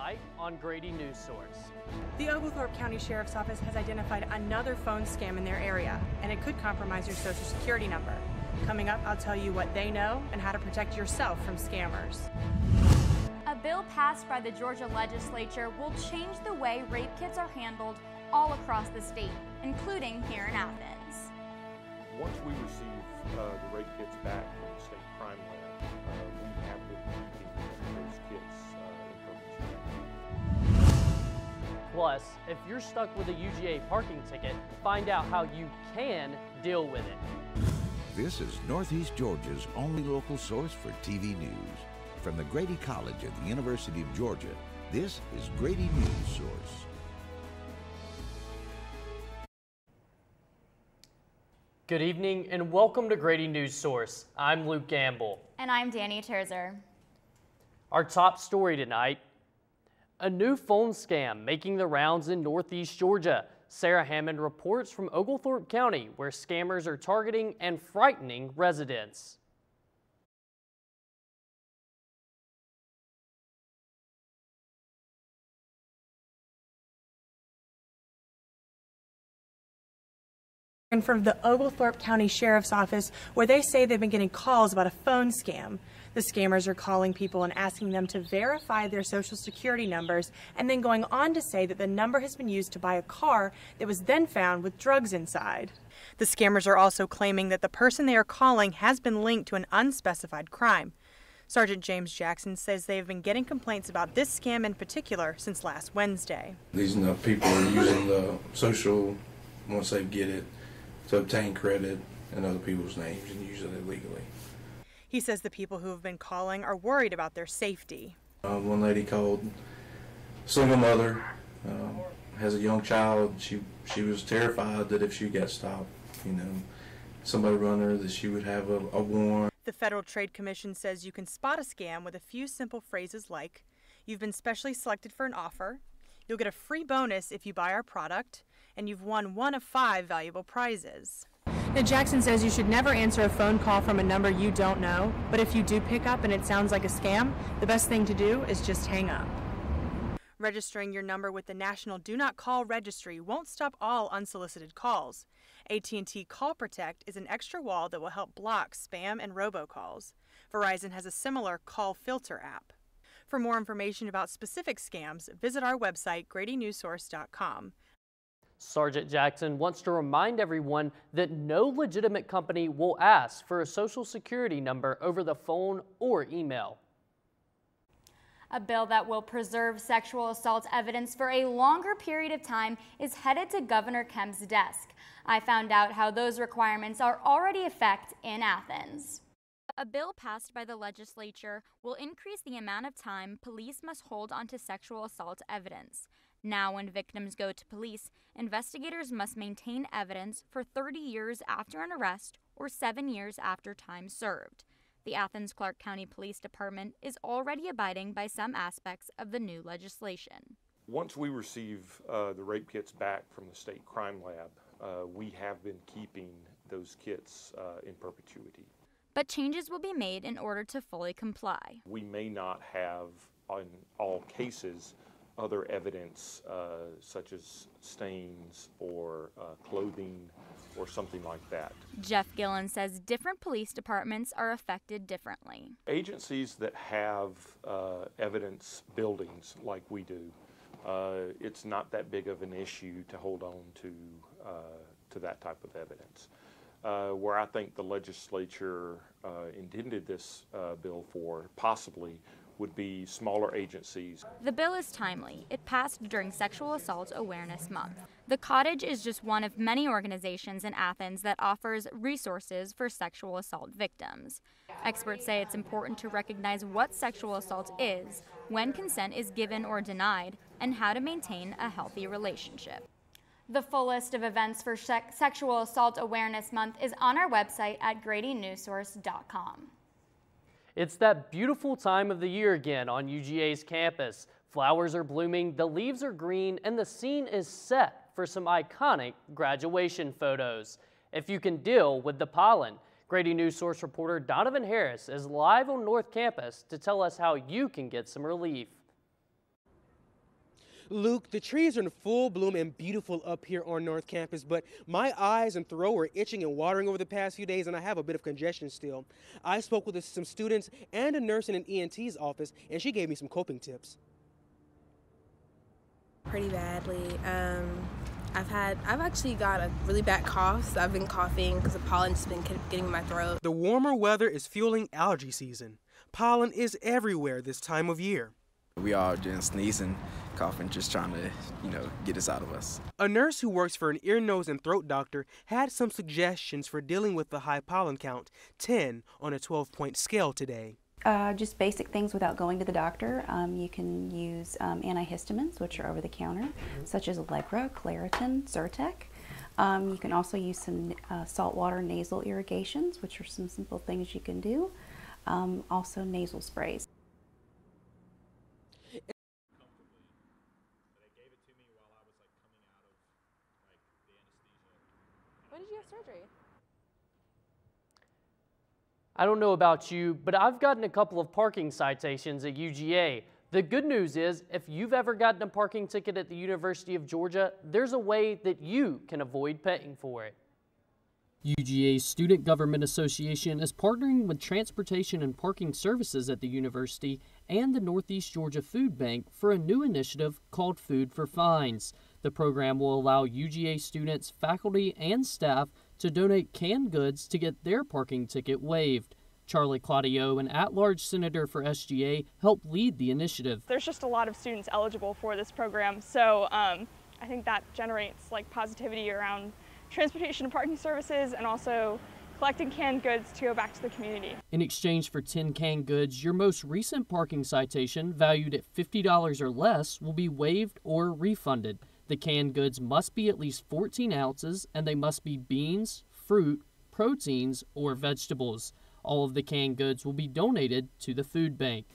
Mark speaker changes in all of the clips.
Speaker 1: tonight on Grady Newsource.
Speaker 2: The Oglethorpe County Sheriff's Office has identified another phone scam in their area, and it could compromise your Social Security number. Coming up, I'll tell you what they know and how to protect yourself from scammers.
Speaker 3: A bill passed by the Georgia legislature will change the way rape kits are handled all across the state, including here in Athens.
Speaker 4: Once we receive the rape kits back from the state crime lab, we have been keeping those kits in perpetuity.
Speaker 1: Plus, if you're stuck with a UGA parking ticket, find out how you can deal with it.
Speaker 5: This is Northeast Georgia's only local source for TV news. From the Grady College at the University of Georgia, this is Grady Newsource.
Speaker 1: Good evening and welcome to Grady Newsource. I'm Luke Gamble.
Speaker 3: And I'm Danny Terzer.
Speaker 1: Our top story tonight, a new phone scam making the rounds in Northeast Georgia. Sarah Hammond reports from Oglethorpe County, where scammers are targeting and frightening residents.
Speaker 2: And from the Oglethorpe County Sheriff's Office, where they say they've been getting calls about a phone scam. The scammers are calling people and asking them to verify their Social Security numbers, and then going on to say that the number has been used to buy a car that was then found with drugs inside. The scammers are also claiming that the person they are calling has been linked to an unspecified crime. Sergeant James Jackson says they have been getting complaints about this scam in particular since last Wednesday.
Speaker 6: These people are using the social, once they get it, to obtain credit in other people's names and use it illegally.
Speaker 2: He says the people who have been calling are worried about their safety.
Speaker 6: One lady called, single mother, has a young child. She was terrified that if she got stopped, somebody run her, that she would have a warrant.
Speaker 2: The Federal Trade Commission says you can spot a scam with a few simple phrases like, "You've been specially selected for an offer," "You'll get a free bonus if you buy our product," and "You've won one of 5 valuable prizes." Now, Jackson says you should never answer a phone call from a number you don't know, but if you do pick up and it sounds like a scam, the best thing to do is just hang up. Registering your number with the National Do Not Call Registry won't stop all unsolicited calls. AT&T Call Protect is an extra wall that will help block spam and robocalls. Verizon has a similar call filter app. For more information about specific scams, visit our website, gradynewsource.com.
Speaker 1: Sergeant Jackson wants to remind everyone that no legitimate company will ask for a Social Security number over the phone or email.
Speaker 3: A bill that will preserve sexual assault evidence for a longer period of time is headed to Governor Kemp's desk. I found out how those requirements are already in effect in Athens. A bill passed by the legislature will increase the amount of time police must hold onto sexual assault evidence. Now, when victims go to police, investigators must maintain evidence for 30 years after an arrest or 7 years after time served. The Athens-Clarke County Police Department is already abiding by some aspects of the new legislation.
Speaker 4: Once we receive the rape kits back from the state crime lab, we have been keeping those kits in perpetuity.
Speaker 3: But changes will be made in order to fully comply.
Speaker 4: We may not have, in all cases, other evidence such as stains or clothing or something like that.
Speaker 3: Jeff Gillen says different police departments are affected differently.
Speaker 4: Agencies that have evidence buildings like we do, it's not that big of an issue to hold on to that type of evidence. Where I think the legislature intended this bill for possibly would be smaller agencies.
Speaker 3: The bill is timely. It passed during Sexual Assault Awareness Month. The Cottage is just one of many organizations in Athens that offers resources for sexual assault victims. Experts say it's important to recognize what sexual assault is, when consent is given or denied, and how to maintain a healthy relationship. The full list of events for Sexual Assault Awareness Month is on our website at gradynewsource.com.
Speaker 1: It's that beautiful time of the year again on UGA's campus. Flowers are blooming, the leaves are green, and the scene is set for some iconic graduation photos. If you can deal with the pollen, Grady Newsource reporter Donovan Harris is live on North Campus to tell us how you can get some relief.
Speaker 7: Luke, the trees are in full bloom and beautiful up here on North Campus, but my eyes and throat are itching and watering over the past few days, and I have a bit of congestion still. I spoke with some students and a nurse in an ENT's office, and she gave me some coping tips.
Speaker 8: Pretty badly. I've actually got a really bad cough, so I've been coughing because the pollen's been getting in my throat.
Speaker 7: The warmer weather is fueling allergy season. Pollen is everywhere this time of year.
Speaker 9: We all just sneezing, coughing, just trying to, get this out of us.
Speaker 7: A nurse who works for an ear, nose, and throat doctor had some suggestions for dealing with the high pollen count, 10 on a 12-point scale today.
Speaker 10: Just basic things without going to the doctor. You can use antihistamines, which are over the counter, such as Allegra, Claritin, Zyrtec. You can also use some saltwater nasal irrigations, which are some simple things you can do. Also nasal sprays.
Speaker 8: When did you have surgery?
Speaker 1: I don't know about you, but I've gotten a couple of parking citations at UGA. The good news is, if you've ever gotten a parking ticket at the University of Georgia, there's a way that you can avoid paying for it. UGA's Student Government Association is partnering with Transportation and Parking Services at the university and the Northeast Georgia Food Bank for a new initiative called Food for Fines. The program will allow UGA students, faculty, and staff to donate canned goods to get their parking ticket waived. Charlie Claudio, an at-large senator for SGA, helped lead the initiative.
Speaker 11: There's just a lot of students eligible for this program, so I think that generates positivity around transportation and parking services, and also collecting canned goods to go back to the community. In exchange for 10 canned goods, your most recent parking citation, valued at $50 or less, will be waived or refunded. The canned goods must be at least 14 ounces, and they must be beans, fruit, proteins, or vegetables. All of the canned goods will be donated to the food bank.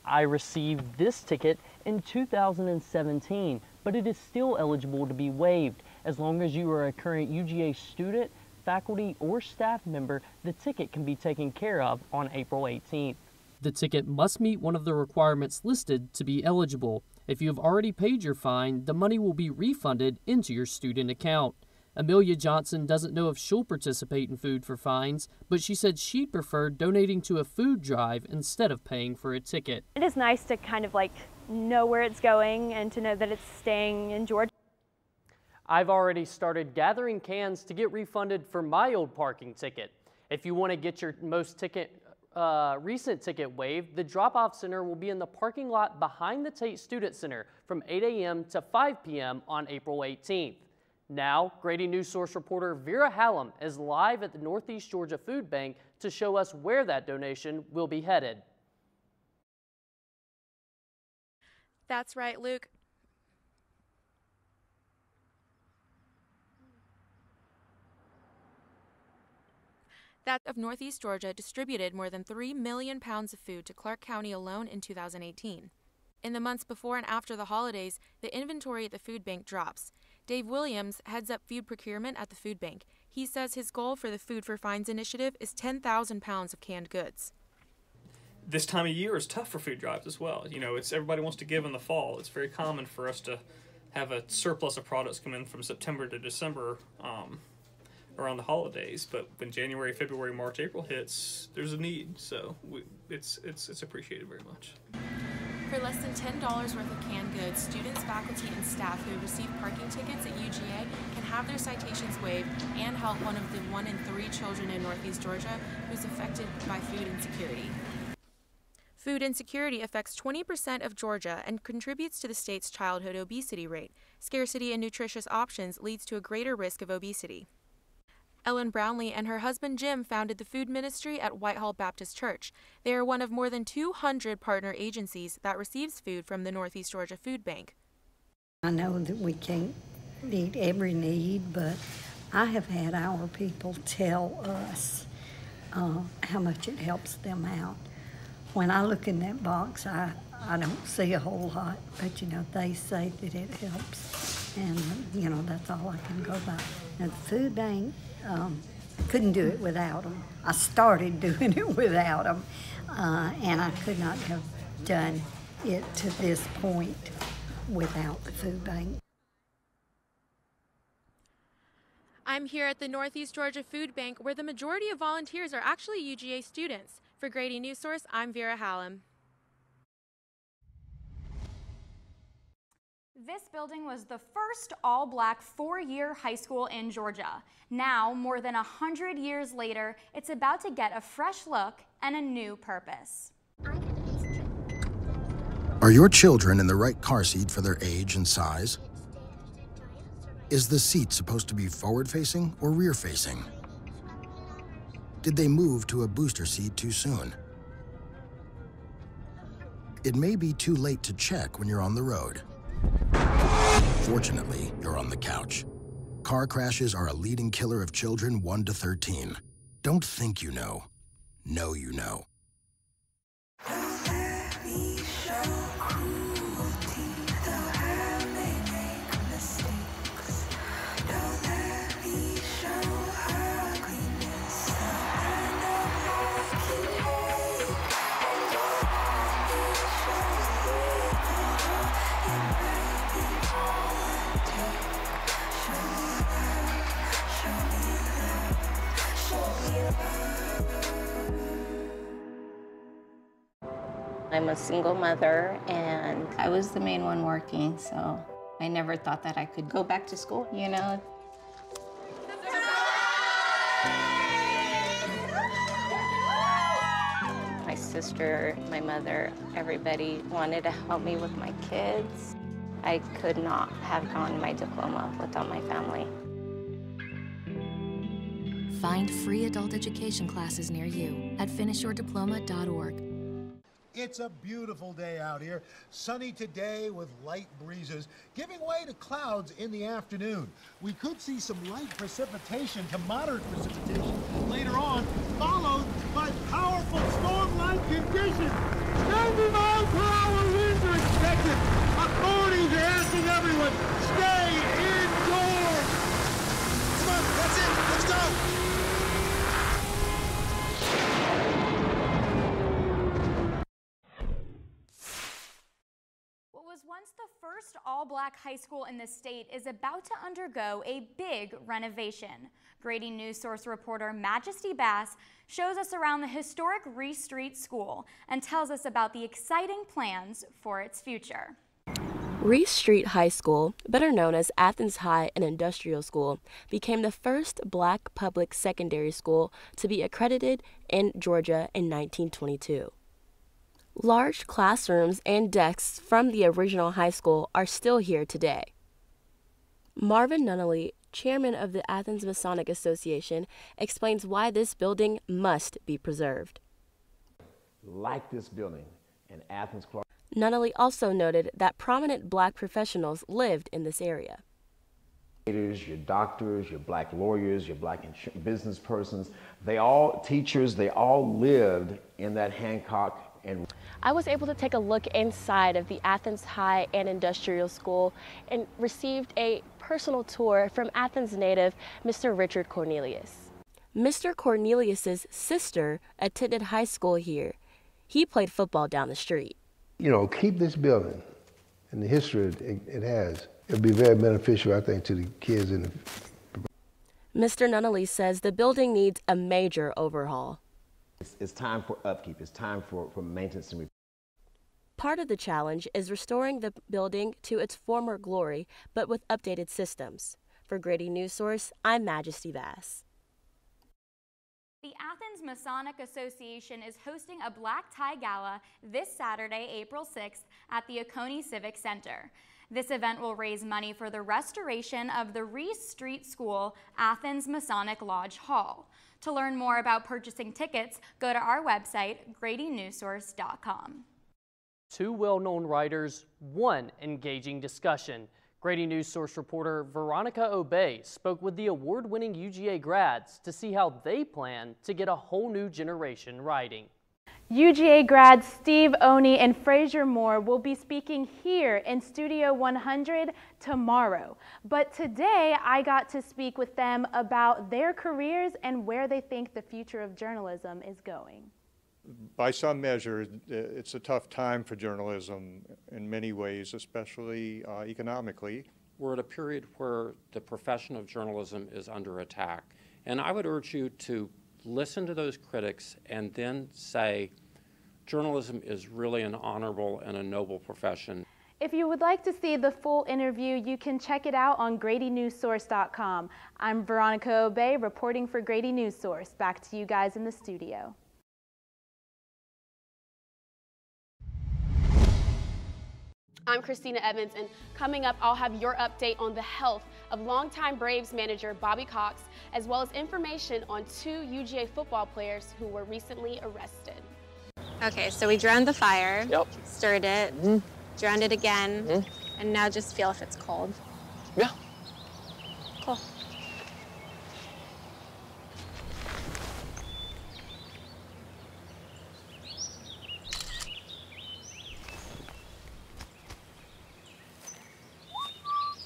Speaker 11: I received this ticket in 2017, but it is still eligible to be waived. As long as you are a current UGA student, faculty, or staff member, the ticket can be taken care of on April 18th. The ticket must meet one of the requirements listed to be eligible. If you have already paid your fine, the money will be refunded into your student account. Amelia Johnson doesn't know if she'll participate in Food for Fines, but she said she'd prefer donating to a food drive instead of paying for a ticket.
Speaker 12: It is nice to kind of know where it's going and to know that it's staying in Georgia.
Speaker 1: I've already started gathering cans to get refunded for my old parking ticket. If you want to get your most recent ticket waived, the drop-off center will be in the parking lot behind the Tate Student Center from 8 a.m. to 5 p.m. on April 18th. Now, Grady Newsource reporter Vera Hallam is live at the Northeast Georgia Food Bank to show us where that donation will be headed.
Speaker 8: That's right, Luke. That of Northeast Georgia distributed more than 3 million pounds of food to Clark County alone in 2018. In the months before and after the holidays, the inventory at the food bank drops. Dave Williams heads up food procurement at the food bank. He says his goal for the Food for Fines initiative is 10,000 pounds of canned goods.
Speaker 13: This time of year is tough for food drives as well. Everybody wants to give in the fall. It's very common for us to have a surplus of products come in from September to December around the holidays. But when January, February, March, April hits, there's a need. So it's appreciated very much.
Speaker 8: For less than $10 worth of canned goods, students, faculty, and staff who receive parking tickets at UGA can have their citations waived and help one of the 1 in 3 children in Northeast Georgia who's affected by food insecurity. Food insecurity affects 20% of Georgia and contributes to the state's childhood obesity rate. Scarcity in nutritious options leads to a greater risk of obesity. Ellen Brownlee and her husband Jim founded the food ministry at Whitehall Baptist Church. They are one of more than 200 partner agencies that receives food from the Northeast Georgia Food Bank.
Speaker 14: I know that we can't meet every need, but I have had our people tell us how much it helps them out. When I look in that box, I don't see a whole lot, but they say that it helps, and that's all I can go by. Now, the food bank, couldn't do it without them. I started doing it without them, and I could not have done it to this point without the food bank.
Speaker 8: I'm here at the Northeast Georgia Food Bank, where the majority of volunteers are actually UGA students. For Grady Newsource, I'm Vera Hallam.
Speaker 3: This building was the first all-black four-year high school in Georgia. Now, more than 100 years later, it's about to get a fresh look and a new purpose.
Speaker 15: Are your children in the right car seat for their age and size? Is the seat supposed to be forward-facing or rear-facing? Did they move to a booster seat too soon? It may be too late to check when you're on the road. Fortunately, you're on the couch. Car crashes are a leading killer of children 1 to 13. Don't think you know. Know you know.
Speaker 16: I'm a single mother, and I was the main one working, so I never thought that I could go back to school, you know. My sister, my mother, everybody wanted to help me with my kids. I could not have gotten my diploma without my family.
Speaker 17: Find free adult education classes near you at finishyourdiploma.org.
Speaker 18: It's a beautiful day out here, sunny today with light breezes, giving way to clouds in the afternoon. We could see some light precipitation to moderate precipitation later on, followed by powerful storm-like conditions. 90-mile-per-hour winds are expected. Authorities are asking everyone, stay indoors. Come on, that's it, let's go.
Speaker 3: What was once the first all-black high school in the state is about to undergo a big renovation. Grady Newsource reporter Majesty Bass shows us around the historic Reese Street School and tells us about the exciting plans for its future.
Speaker 19: Reese Street High School, better known as Athens High and Industrial School, became the first black public secondary school to be accredited in Georgia in 1922. Large classrooms and desks from the original high school are still here today. Marvin Nunnally, chairman of the Athens Masonic Association, explains why this building must be preserved.
Speaker 20: Like this building in Athens, Clark.
Speaker 19: Nunnally also noted that prominent black professionals lived in this area.
Speaker 20: Your doctors, your black lawyers, your black business persons, teachers, they all lived in that Hancock. And
Speaker 19: I was able to take a look inside of the Athens High and Industrial School and received a personal tour from Athens native Mr. Richard Cornelius. Mr. Cornelius's sister attended high school here. He played football down the street.
Speaker 21: You know, keep this building and the history it has. It'll be very beneficial, I think, to the kids in the...
Speaker 19: Mr. Nunnally says the building needs a major overhaul.
Speaker 20: It's time for upkeep. It's time for maintenance and repair.
Speaker 19: Part of the challenge is restoring the building to its former glory, but with updated systems. For Grady Newsource, I'm Majesty Bass.
Speaker 3: The Athens Masonic Association is hosting a black tie gala this Saturday, April 6th at the Oconee Civic Center. This event will raise money for the restoration of the Reese Street School Athens Masonic Lodge Hall. To learn more about purchasing tickets, go to our website, GradyNewsource.com.
Speaker 1: Two well-known writers, one engaging discussion. Grady Newsource reporter Veronica Obey spoke with the award-winning UGA grads to see how they plan to get a whole new generation writing.
Speaker 22: UGA grads Steve Oney and Fraser Moore will be speaking here in Studio 100 tomorrow. But today I got to speak with them about their careers and where they think the future of journalism is going.
Speaker 5: By some measure, it's a tough time for journalism in many ways, especially economically.
Speaker 6: We're at a period where the profession of journalism is under attack. And I would urge you to listen to those critics and then say, journalism is really an honorable and a noble profession.
Speaker 22: If you would like to see the full interview, you can check it out on GradyNewsource.com. I'm Veronica Obey reporting for Grady Newsource. Back to you guys in the studio.
Speaker 23: I'm Christina Evans, and coming up, I'll have your update on the health of longtime Braves manager Bobby Cox, as well as information on 2 UGA football players who were recently arrested.
Speaker 24: Okay, so we drowned the fire,
Speaker 25: Yep.
Speaker 24: stirred it, drowned it again, and now just feel if it's cold.
Speaker 25: Yeah.
Speaker 24: Cool.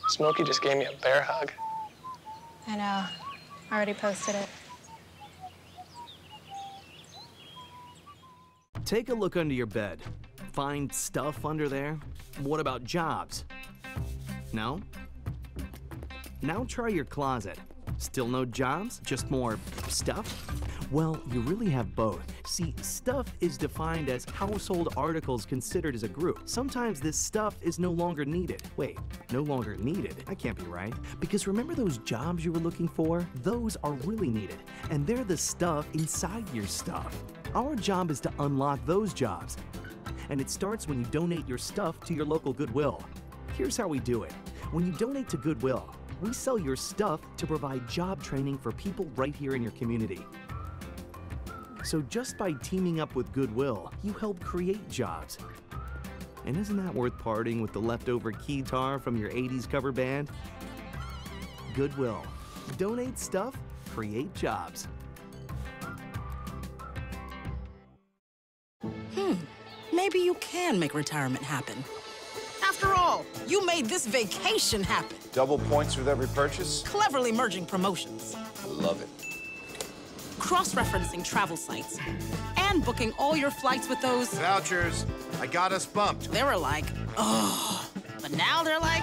Speaker 25: Smokey just gave me a bear hug.
Speaker 24: I know. I already posted it.
Speaker 26: Take a look under your bed. Find stuff under there? What about jobs? No? Now try your closet. Still no jobs? Just more stuff? Well, you really have both. See, stuff is defined as household articles considered as a group. Sometimes this stuff is no longer needed. Wait, no longer needed? That can't be right. Because remember those jobs you were looking for? Those are really needed, and they're the stuff inside your stuff. Our job is to unlock those jobs, and it starts when you donate your stuff to your local Goodwill. Here's how we do it. When you donate to Goodwill, we sell your stuff to provide job training for people right here in your community. So just by teaming up with Goodwill, you help create jobs. And isn't that worth parting with the leftover keytar from your 80s cover band? Goodwill. Donate stuff, create jobs.
Speaker 27: Maybe you can make retirement happen. After all, you made this vacation happen.
Speaker 28: Double points with every purchase?
Speaker 27: Cleverly merging promotions.
Speaker 28: I love it.
Speaker 27: Cross-referencing travel sites. And booking all your flights with those...
Speaker 28: Vouchers. I got us bumped.
Speaker 27: They were like, oh. But now they're like...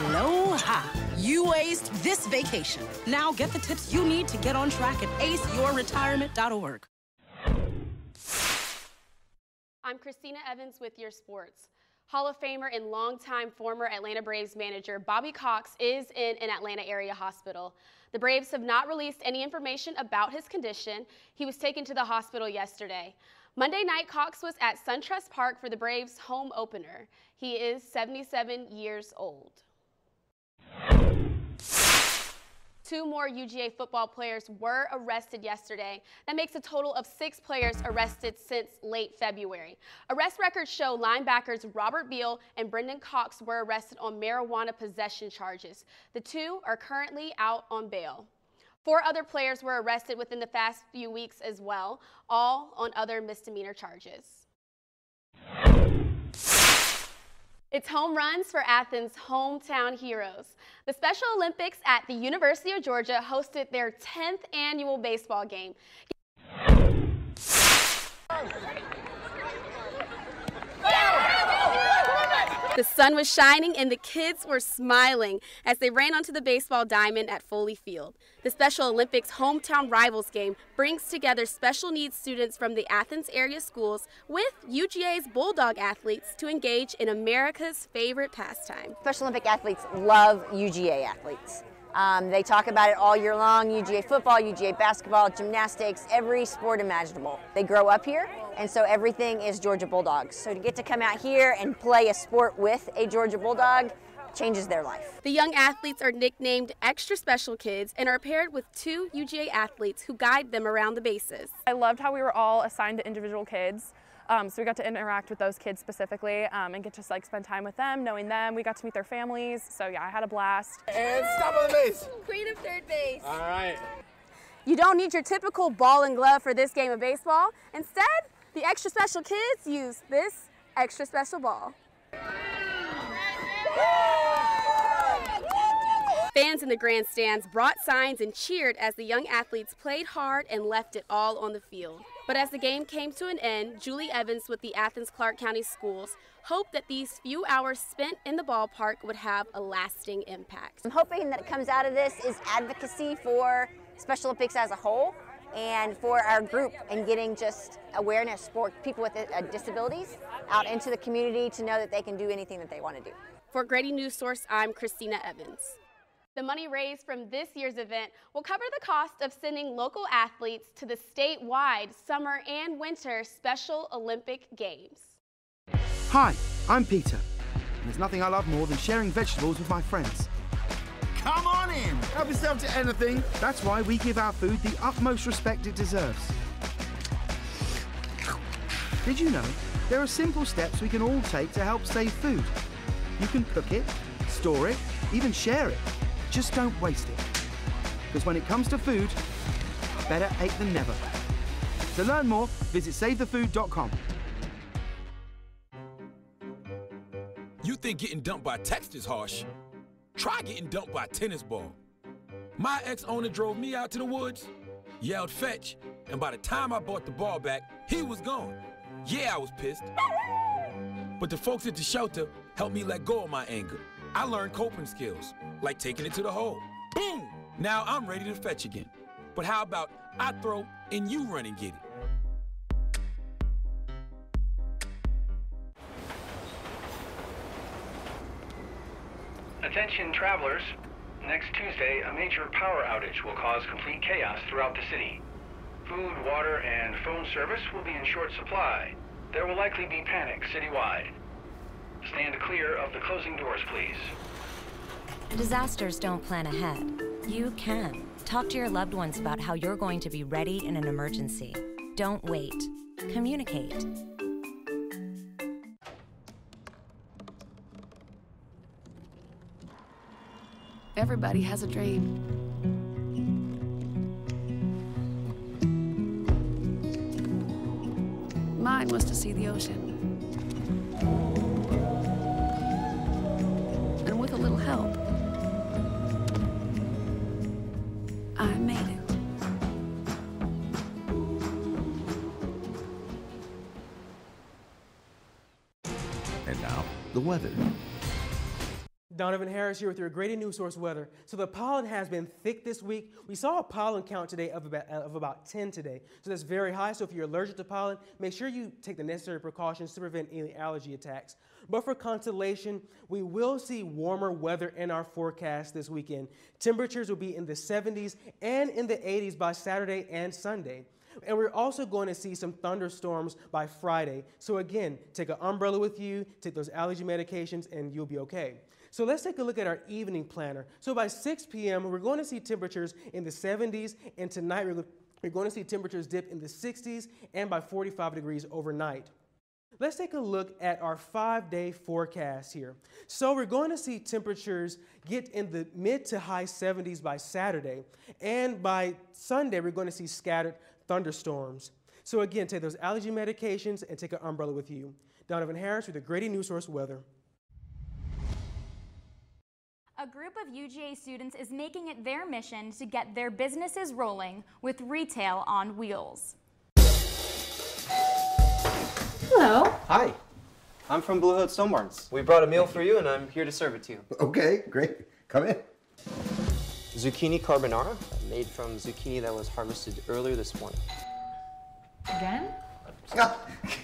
Speaker 27: Aloha. You aced this vacation. Now get the tips you need to get on track at aceyourretirement.org.
Speaker 23: I'm Christina Evans with your sports. Hall of Famer and longtime former Atlanta Braves manager Bobby Cox is in an Atlanta area hospital. The Braves have not released any information about his condition. He was taken to the hospital yesterday. Monday night, Cox was at SunTrust Park for the Braves' home opener. He is 77 years old. 2 more UGA football players were arrested yesterday. That makes a total of 6 players arrested since late February. Arrest records show linebackers Robert Beal and Brendan Cox were arrested on marijuana possession charges. The 2 are currently out on bail. 4 other players were arrested within the past few weeks as well, all on other misdemeanor charges. It's home runs for Athens' hometown heroes. The Special Olympics at the University of Georgia hosted their 10th annual baseball game. The sun was shining and the kids were smiling as they ran onto the baseball diamond at Foley Field. The Special Olympics hometown rivals game brings together special needs students from the Athens area schools with UGA's Bulldog athletes to engage in America's favorite pastime.
Speaker 29: Special Olympic athletes love UGA athletes. They talk about it all year long, UGA football, UGA basketball, gymnastics, every sport imaginable. They grow up here, and so everything is Georgia Bulldogs. So to get to come out here and play a sport with a Georgia Bulldog changes their life.
Speaker 23: The young athletes are nicknamed Extra Special Kids and are paired with 2 UGA athletes who guide them around the bases.
Speaker 11: I loved how we were all assigned to individual kids. So we got to interact with those kids specifically and get to spend time with them, knowing them. We got to meet their families. So yeah, I had a blast.
Speaker 29: And stop on the base.
Speaker 23: Queen of third base.
Speaker 29: All right.
Speaker 23: You don't need your typical ball and glove for this game of baseball. Instead, the Extra Special Kids use this extra special ball. Fans in the grandstands brought signs and cheered as the young athletes played hard and left it all on the field. But as the game came to an end, Julie Evans with the Athens-Clarke County Schools hoped that these few hours spent in the ballpark would have a lasting impact.
Speaker 29: I'm hoping that comes out of this is advocacy for Special Olympics as a whole and for our group, and getting just awareness for people with disabilities out into the community to know that they can do anything that they want to do.
Speaker 23: For Grady Newsource, I'm Christina Evans. The money raised from this year's event will cover the cost of sending local athletes to the statewide Summer and Winter Special Olympic Games.
Speaker 2: Hi, I'm Peter, and there's nothing I love more than sharing vegetables with my friends. Come on in, help yourself to anything. That's why we give our food the utmost respect it deserves. Did you know there are simple steps we can all take to help save food? You can cook it, store it, even share it. Just don't waste it. Because when it comes to food, better ate than never. To learn more, visit SaveTheFood.com.
Speaker 4: You think getting dumped by text is harsh? Try getting dumped by a tennis ball. My ex-owner drove me out to the woods, yelled fetch, and by the time I brought the ball back, he was gone. Yeah, I was pissed. But the folks at the shelter helped me let go of my anger. I learned coping skills, like taking it to the hole. Boom! Now I'm ready to fetch again. But how about I throw and you run and get it?
Speaker 7: Attention travelers, next Tuesday a major power outage will cause complete chaos throughout the city. Food, water, and phone service will be in short supply. There will likely be panic citywide. Stand clear of the closing doors, please.
Speaker 8: Disasters don't plan ahead. You can. Talk to your loved ones about how you're going to be ready in an emergency. Don't wait. Communicate.
Speaker 9: Everybody has a dream. Mine was to see the ocean. And with a little help, I made it.
Speaker 10: And now, the weather.
Speaker 12: Donovan Harris here with your Grady Newsource weather. So the pollen has been thick this week. We saw a pollen count today of about 10 today. So that's very high. So if you're allergic to pollen, make sure you take the necessary precautions to prevent any allergy attacks. But for consolation, we will see warmer weather in our forecast this weekend. Temperatures will be in the 70s and in the 80s by Saturday and Sunday. And we're also going to see some thunderstorms by Friday. So again, take an umbrella with you, take those allergy medications, and you'll be okay. So let's take a look at our evening planner. So by 6 p.m., we're going to see temperatures in the 70s, and tonight we're going to see temperatures dip in the 60s and by 45 degrees overnight. Let's take a look at our 5-day forecast here. So we're going to see temperatures get in the mid to high 70s by Saturday, and by Sunday, we're going to see scattered thunderstorms. So again, take those allergy medications and take an umbrella with you. Donovan Harris with the Grady Newsource weather.
Speaker 3: A group of UGA students is making it their mission to get their businesses rolling with retail on wheels.
Speaker 13: Hello. Hi. I'm from Blue Hood Stone Barns. We brought a meal for you, and I'm here to serve it to you.
Speaker 21: Okay, great. Come in.
Speaker 13: Zucchini carbonara, made from zucchini that was harvested earlier this morning.
Speaker 22: Again?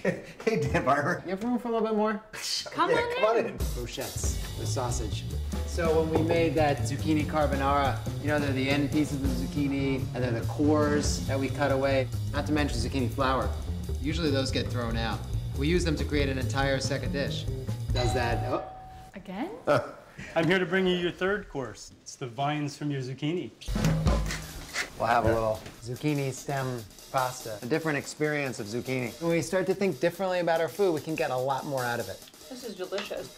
Speaker 21: Hey, Dan Barber.
Speaker 13: You have room for a little bit more?
Speaker 22: Come on in.
Speaker 13: Brochettes with sausage. So when we made that zucchini carbonara, you know, they're the end pieces of the zucchini, and they're the cores that we cut away. Not to mention zucchini flour. Usually those get thrown out. We use them to create an entire second dish. Does that, oh.
Speaker 22: Again?
Speaker 14: I'm here to bring you your third course. It's the vines from your zucchini.
Speaker 13: We'll have a little zucchini stem pasta. A different experience of zucchini. When we start to think differently about our food, we can get a lot more out of it.
Speaker 30: This is delicious.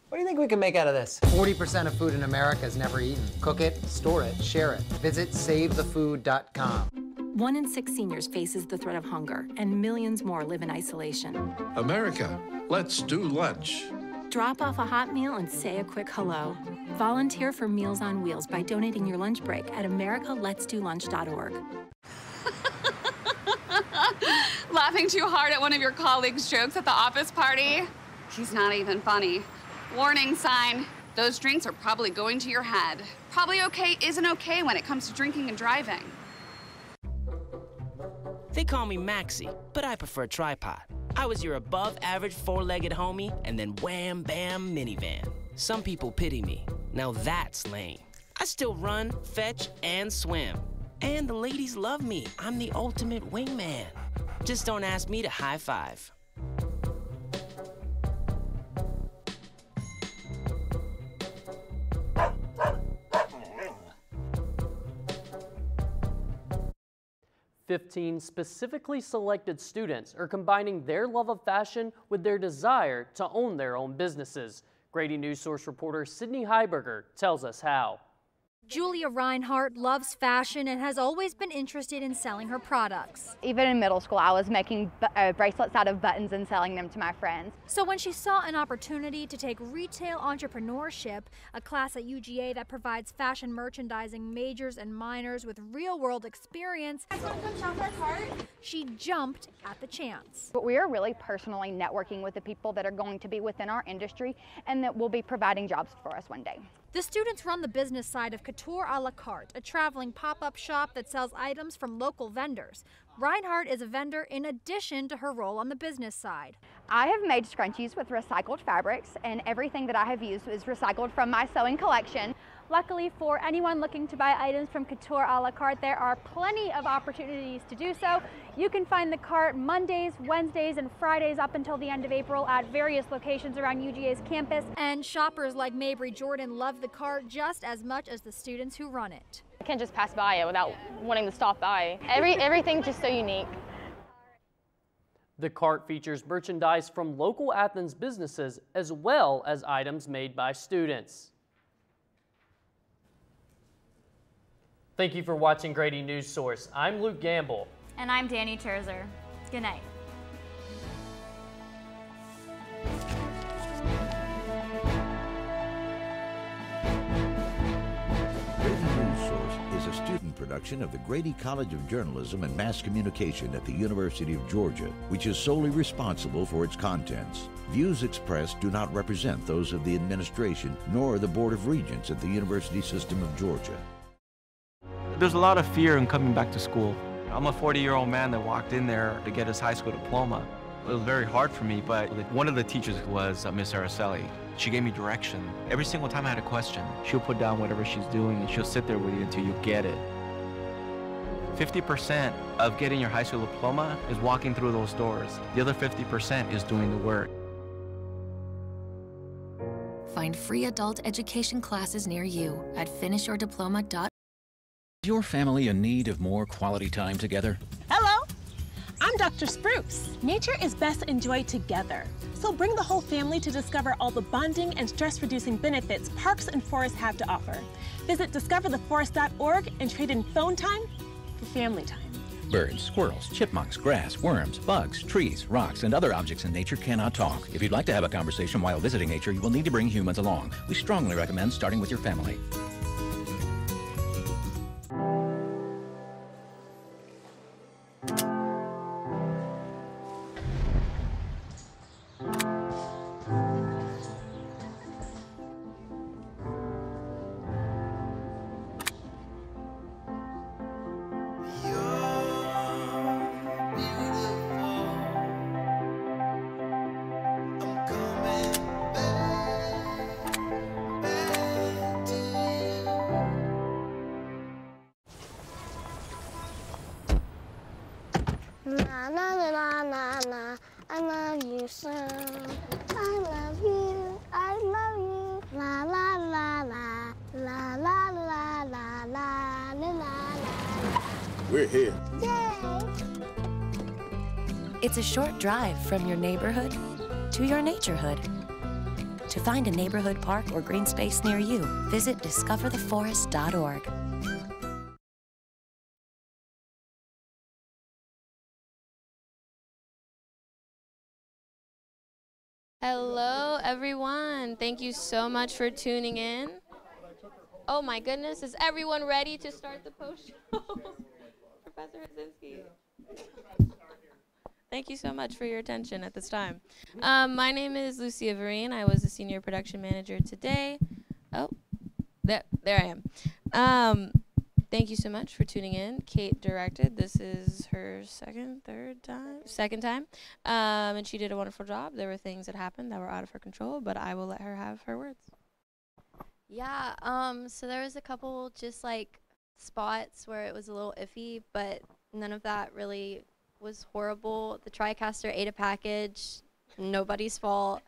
Speaker 13: What do you think we can make out of this? 40% of food in America is never eaten. Cook it, store it, share it. Visit SaveTheFood.com.
Speaker 17: 1 in 6 seniors faces the threat of hunger, and millions more live in isolation.
Speaker 28: America, let's do lunch.
Speaker 1: Drop off a hot meal and say a quick hello. Volunteer for Meals on Wheels by donating your lunch break at americaletsdolunch.org.
Speaker 5: Laughing too hard at one of your colleagues' jokes at the office party? He's not even funny. Warning sign. Those drinks are probably going to your head. Probably okay isn't okay when it comes to drinking and driving.
Speaker 6: They call me Maxie, but I prefer tripod. I was your above-average four-legged homie, and then wham, bam, minivan. Some people pity me. Now that's lame. I still run, fetch, and swim. And the ladies love me. I'm the ultimate wingman. Just don't ask me to high five.
Speaker 15: "15 specifically selected students are combining their love of fashion with their desire to own their own businesses. Grady Newsource reporter Sydney Heiberger tells us how.
Speaker 16: Julia Reinhardt loves fashion and has always been interested in selling her products.
Speaker 18: Even in middle school, I was making bracelets out of buttons and selling them to my friends.
Speaker 16: So when she saw an opportunity to take retail entrepreneurship, a class at UGA that provides fashion merchandising majors and minors with real-world experience, she jumped at the chance.
Speaker 18: But we are really personally networking with the people that are going to be within our industry and that will be providing jobs for us one day.
Speaker 16: The students run the business side of Couture a la carte, a traveling pop-up shop that sells items from local vendors. Reinhardt is a vendor in addition to her role on the business side.
Speaker 18: I have made scrunchies with recycled fabrics, and everything that I have used is recycled from my sewing collection. Luckily for anyone looking to buy items from Couture a la carte, there are plenty of opportunities to do so. You can find the cart Mondays, Wednesdays, and Fridays up until the end of April at various locations around UGA's campus.
Speaker 16: And shoppers like Mabry Jordan love the cart just as much as the students who run it.
Speaker 18: I can't just pass by it without wanting to stop by. Everything's just so unique.
Speaker 15: The cart features merchandise from local Athens businesses as well as items made by students. Thank you for watching Grady Newsource. I'm Luke Gamble.
Speaker 3: And I'm Danny Terzer. Good night.
Speaker 10: Grady Newsource is a student production of the Grady College of Journalism and Mass Communication at the University of Georgia, which is solely responsible for its contents. Views expressed do not represent those of the administration nor the Board of Regents at the University System of Georgia.
Speaker 19: There's a lot of fear in coming back to school. I'm a 40-year-old man that walked in there to get his high school diploma. It was very hard for me, but one of the teachers was Miss Araceli. She gave me direction. Every single time I had a question, she'll put down whatever she's doing and she'll sit there with you until you get it. 50% of getting your high school diploma is walking through those doors. The other 50% is doing the work.
Speaker 17: Find free adult education classes near you at finishyourdiploma.org.
Speaker 20: Is your family in need of more quality time together?
Speaker 25: Hello, I'm Dr. Spruce. Nature is best enjoyed together. So bring the whole family to discover all the bonding and stress-reducing benefits parks and forests have to offer. Visit discovertheforest.org and trade in phone time for family time.
Speaker 20: Birds, squirrels, chipmunks, grass, worms, bugs, trees, rocks, and other objects in nature cannot talk. If you'd like to have a conversation while visiting nature, you will need to bring humans along. We strongly recommend starting with your family.
Speaker 30: Na na na na na, I love you so. I love you, I love you. La la la la, la la la la la la la.
Speaker 10: We're here.
Speaker 30: Yay!
Speaker 8: It's a short drive from your neighborhood to your naturehood. To find a neighborhood park or green space near you, visit discovertheforest.org.
Speaker 2: Hello, everyone. Thank you so much for tuning in. Oh my goodness, is everyone ready to start the post show? Professor Hazinski. Thank you so much for your attention at this time. My name is Lucia Vereen. I was the senior production manager today. Oh, there I am. Thank you so much for tuning in. Kate directed. This is her second time. And she did a wonderful job. There were things that happened that were out of her control, but I will let her have her words.
Speaker 4: Yeah, so there was a couple just like spots where it was a little iffy, but none of that really was horrible. The TriCaster ate a package, nobody's fault.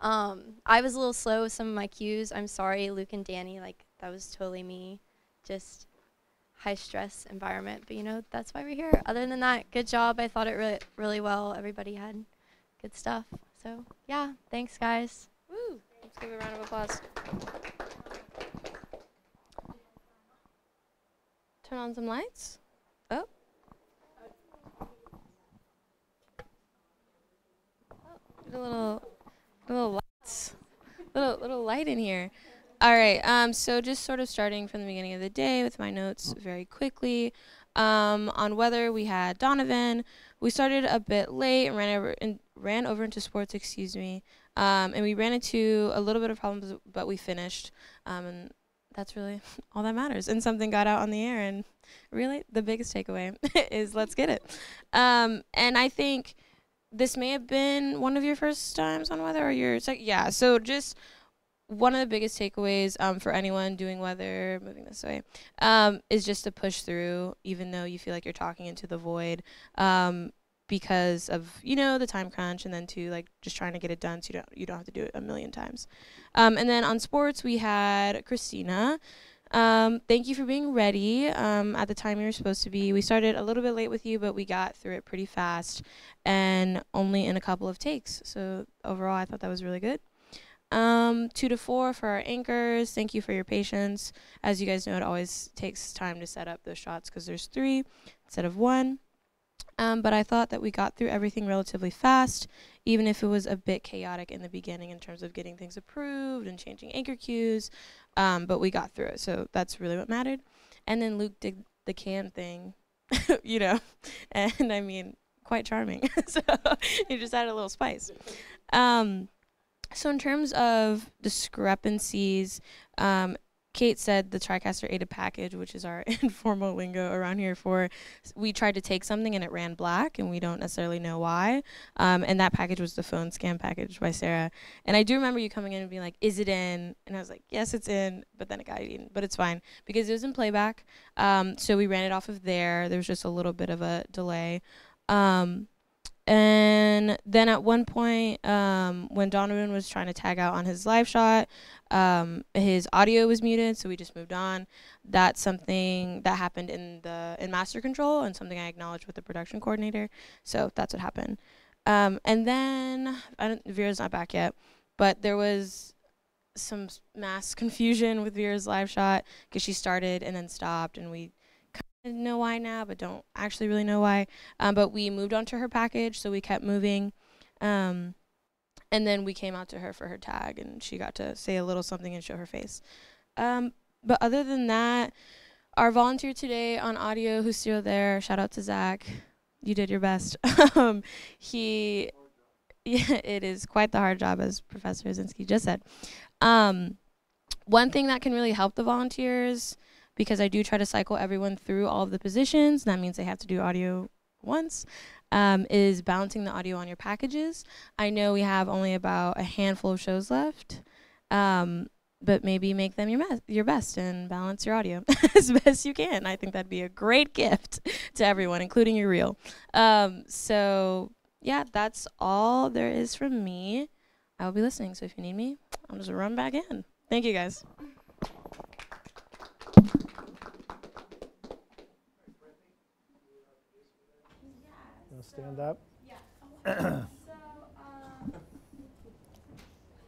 Speaker 4: I was a little slow with some of my cues. I'm sorry, Luke and Danny, like that was totally me. Just high stress environment, but you know, that's why we're here. Other than that, good job. I thought it really well. Everybody had good stuff. So yeah, thanks guys.
Speaker 2: Woo! Let's give a round of applause. Turn on some lights. Oh. Get a little lights. Little light in here. All right, so just sort of starting from the beginning of the day with my notes very quickly. On weather, we had Donovan. We started a bit late and ran over into sports, and we ran into a little bit of problems, but we finished, and that's really all that matters. And something got out on the air, and really the biggest takeaway is let's get it. And I think this may have been one of your first times on weather, or your second. Yeah, so just one of the biggest takeaways for anyone doing weather, moving this way, is just to push through, even though you feel like you're talking into the void, because of, you know, the time crunch, and then to like just trying to get it done so you don't have to do it a million times. And then on sports, we had Christina. Thank you for being ready at the time you were supposed to be. We started a little bit late with you, but we got through it pretty fast and only in a couple of takes. So overall, I thought that was really good. 2 to 4 for our anchors. Thank you for your patience. As you guys know, it always takes time to set up those shots because there's 3 instead of 1. But I thought that we got through everything relatively fast, even if it was a bit chaotic in the beginning in terms of getting things approved and changing anchor cues. But we got through it, so that's really what mattered. And then Luke did the can thing, you know, and I mean, quite charming. So he just added a little spice. So in terms of discrepancies, Kate said the TriCaster ate a package, which is our informal lingo around here for we tried to take something and it ran black and we don't necessarily know why. And that package was the phone scam package by Sarah. And I do remember you coming in and being like, is it in? And I was like, yes, it's in. But then it got eaten. But it's fine because it was in playback. So we ran it off of there. There was just a little bit of a delay. And then at one point, when Donovan was trying to tag out on his live shot, his audio was muted, so we just moved on. That's something that happened in master control and something I acknowledged with the production coordinator. So that's what happened. And then Vera's not back yet, but there was some mass confusion with Vera's live shot because she started and then stopped, and we know why now, but don't actually really know why. But we moved on to her package, so we kept moving. And then we came out to her for her tag, and she got to say a little something and show her face. But other than that, our volunteer today on audio, who's still there, shout out to Zach. You did your best. It is quite the hard job, as Professor Hazinski just said. One thing that can really help the volunteers, because I do try to cycle everyone through all of the positions, and that means they have to do audio once, is balancing the audio on your packages. I know we have only about a handful of shows left, but maybe make them your best and balance your audio as best you can. I think that'd be a great gift to everyone, including your reel. So yeah, that's all there is from me. I will be listening, so if you need me, I'll just run back in. Thank you, guys.
Speaker 7: Stand up.
Speaker 22: Yeah. So,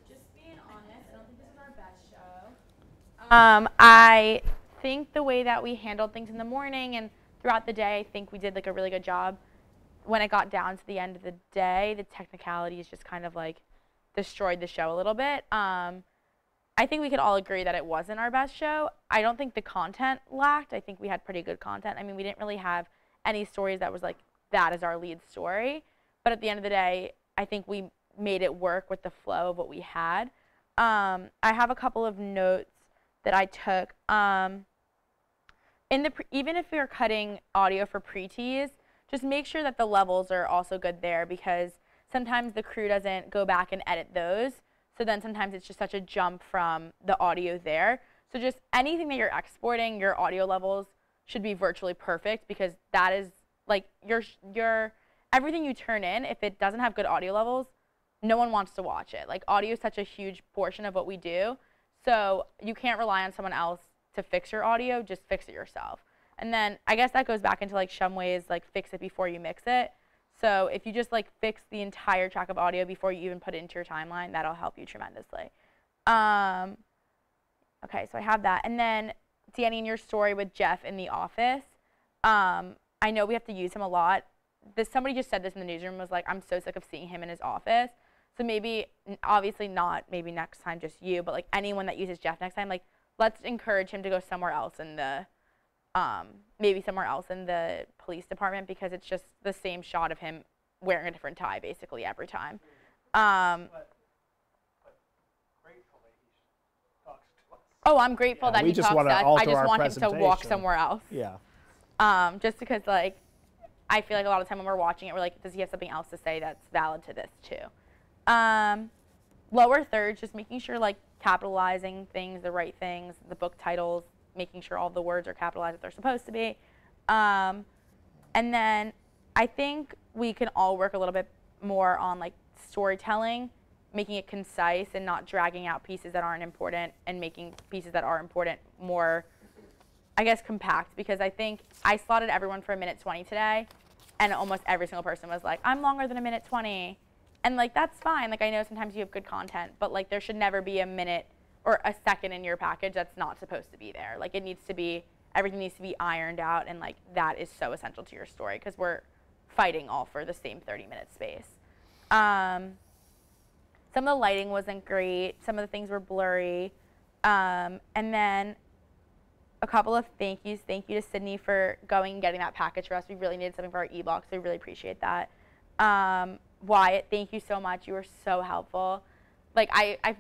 Speaker 22: just being honest, I don't think this is our best show. I think the way that we handled things in the morning and throughout the day, I think we did like a really good job. When it got down to the end of the day, the technicalities just kind of like destroyed the show a little bit. I think we could all agree that it wasn't our best show. I don't think the content lacked. I think we had pretty good content. I mean, we didn't really have any stories that was like, that is our lead story. But at the end of the day, I think we made it work with the flow of what we had. I have a couple of notes that I took. Even if you're cutting audio for pre-tees, just make sure that the levels are also good there, because sometimes the crew doesn't go back and edit those. So then sometimes it's just such a jump from the audio there. So just anything that you're exporting, your audio levels should be virtually perfect, because that is like your everything you turn in, if it doesn't have good audio levels, no one wants to watch it. Like, audio is such a huge portion of what we do. So you can't rely on someone else to fix your audio, just fix it yourself. And then I guess that goes back into like Shumway's like fix it before you mix it. So if you just like fix the entire track of audio before you even put it into your timeline, that'll help you tremendously. Okay, so I have that. And then Danny, in your story with Jeff in the office, I know we have to use him a lot. Somebody just said this in the newsroom, was like, I'm so sick of seeing him in his office. So maybe, obviously not maybe next time just you, but like anyone that uses Jeff next time, like let's encourage him to go somewhere else in the, maybe somewhere else in the police department, because it's just the same shot of him wearing a different tie basically every time. Oh, I'm grateful that he talks to us. I just want him to walk somewhere else.
Speaker 7: Yeah.
Speaker 22: Just because, like, I feel like a lot of the time when we're watching it, we're like, does he have something else to say that's valid to this too? Lower thirds, just making sure, like, capitalizing things, the right things, the book titles, making sure all the words are capitalized if they're supposed to be. And then I think we can all work a little bit more on, like, storytelling, making it concise and not dragging out pieces that aren't important, and making pieces that are important more, I guess, compact, because I think I slotted everyone for 1:20 today, and almost every single person was like, I'm longer than 1:20. And like, that's fine. Like, I know sometimes you have good content, but like, there should never be a minute or a second in your package that's not supposed to be there. Like, it needs to be, everything needs to be ironed out, and like, that is so essential to your story, because we're fighting all for the same 30-minute space. Some of the lighting wasn't great. Some of the things were blurry. And then a couple of thank yous. Thank you to Sydney for going and getting that package for us. We really needed something for our e-blocks, so we really appreciate that. Wyatt, thank you so much. You were so helpful. Like,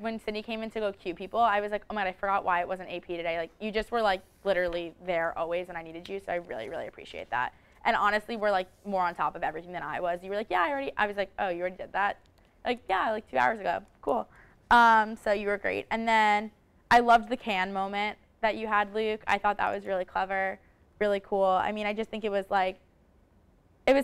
Speaker 22: when Sydney came in to go cue people, I was like, oh my God, I forgot Wyatt wasn't AP today. Like, you just were like literally there always when I needed you, so I really, really appreciate that. And honestly, we're like more on top of everything than I was. You were like, yeah, I was like, oh, you already did that? Like, yeah, like 2 hours ago. Cool. So you were great. And then I loved the can moment that you had, Luke. I thought that was really clever, really cool. I mean, I just think it was like, it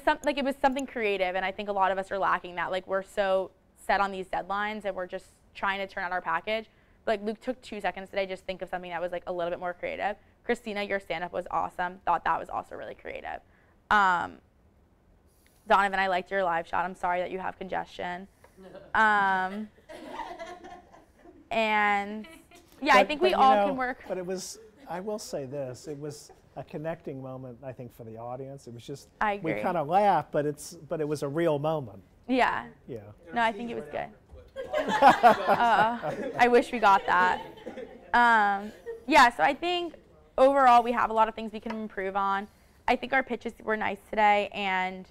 Speaker 22: was something creative, and I think a lot of us are lacking that. Like, we're so set on these deadlines, and we're just trying to turn out our package. But like, Luke took 2 seconds today, just think of something that was like a little bit more creative. Christina, your stand-up was awesome. Thought that was also really creative. Donovan, I liked your live shot. I'm sorry that you have congestion. And yeah, I think we all can work.
Speaker 7: But it was, I will say this, it was a connecting moment, I think, for the audience. It was just,
Speaker 22: I agree.
Speaker 7: We kind of laughed, but it was a real moment.
Speaker 22: Yeah.
Speaker 7: Yeah.
Speaker 22: No, I think it was good. I wish we got that. Yeah, so I think overall we have a lot of things we can improve on. I think our pitches were nice today, and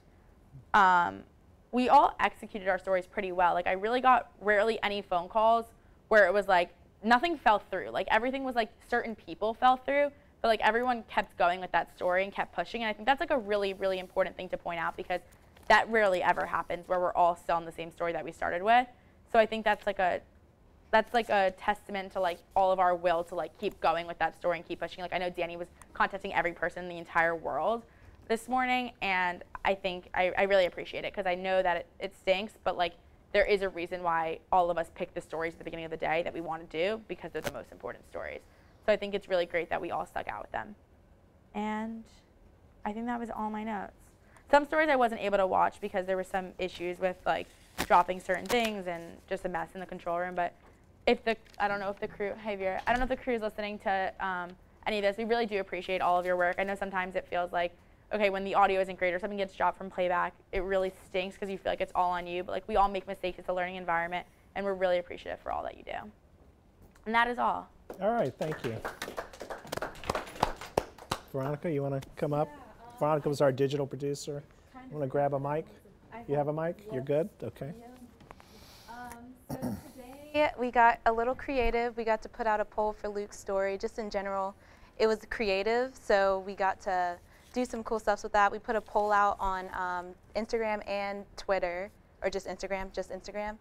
Speaker 22: we all executed our stories pretty well. Like, I really got rarely any phone calls where it was like nothing fell through. Like, everything was like certain people fell through, but like everyone kept going with that story and kept pushing. And I think that's like a really, really important thing to point out, because that rarely ever happens where we're all still on the same story that we started with. So I think that's like a testament to like all of our will to like keep going with that story and keep pushing. Like, I know Danny was contacting every person in the entire world this morning, and I think I really appreciate it, because I know that it stinks, but like there is a reason why all of us pick the stories at the beginning of the day that we want to do, because they're the most important stories. So I think it's really great that we all stuck out with them. And I think that was all my notes. Some stories I wasn't able to watch because there were some issues with like dropping certain things and just a mess in the control room. But I don't know if the crew, hey Vera, I don't know if the crew is listening to any of this. We really do appreciate all of your work. I know sometimes it feels like, okay, when the audio isn't great or something gets dropped from playback, it really stinks because you feel like it's all on you. But like, we all make mistakes. It's a learning environment, and we're really appreciative for all that you do. And that is all.
Speaker 7: All right, thank you. Veronica, you want to come up? Veronica was our digital producer. You want to grab a mic? You have a mic? You're good? Okay.
Speaker 2: So today we got a little creative. We got to put out a poll for Luke's story. Just in general, it was creative, so we got to do some cool stuff with that. We put a poll out on Instagram and Twitter, or just Instagram.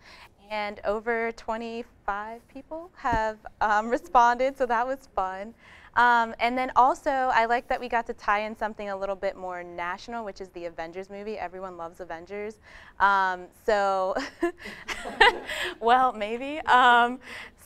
Speaker 2: And over 25 people have responded, so that was fun. And then also, I like that we got to tie in something a little bit more national, which is the Avengers movie. Everyone loves Avengers. So, well, maybe.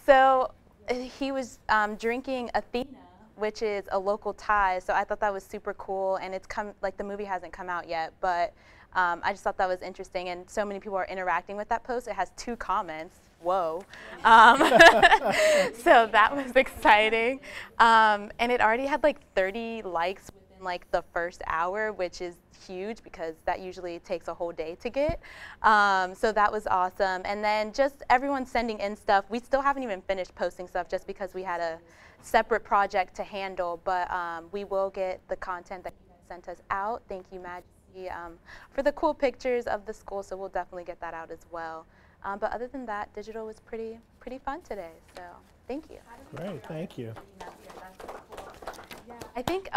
Speaker 2: So he was drinking Athena, which is a local Thai. So I thought that was super cool. And it's like the movie hasn't come out yet, but I just thought that was interesting. And so many people are interacting with that post. It has 2 comments. Whoa. So that was exciting. And it already had like 30 likes within like the first hour, which is huge because that usually takes a whole day to get. So that was awesome. And then just everyone sending in stuff. We still haven't even finished posting stuff just because we had a separate project to handle, but we will get the content that you guys sent us out. Thank you, Majesty, for the cool pictures of the school, so we'll definitely get that out as well. But other than that, digital was pretty fun today, so thank you.
Speaker 7: Great, thank you.
Speaker 2: I think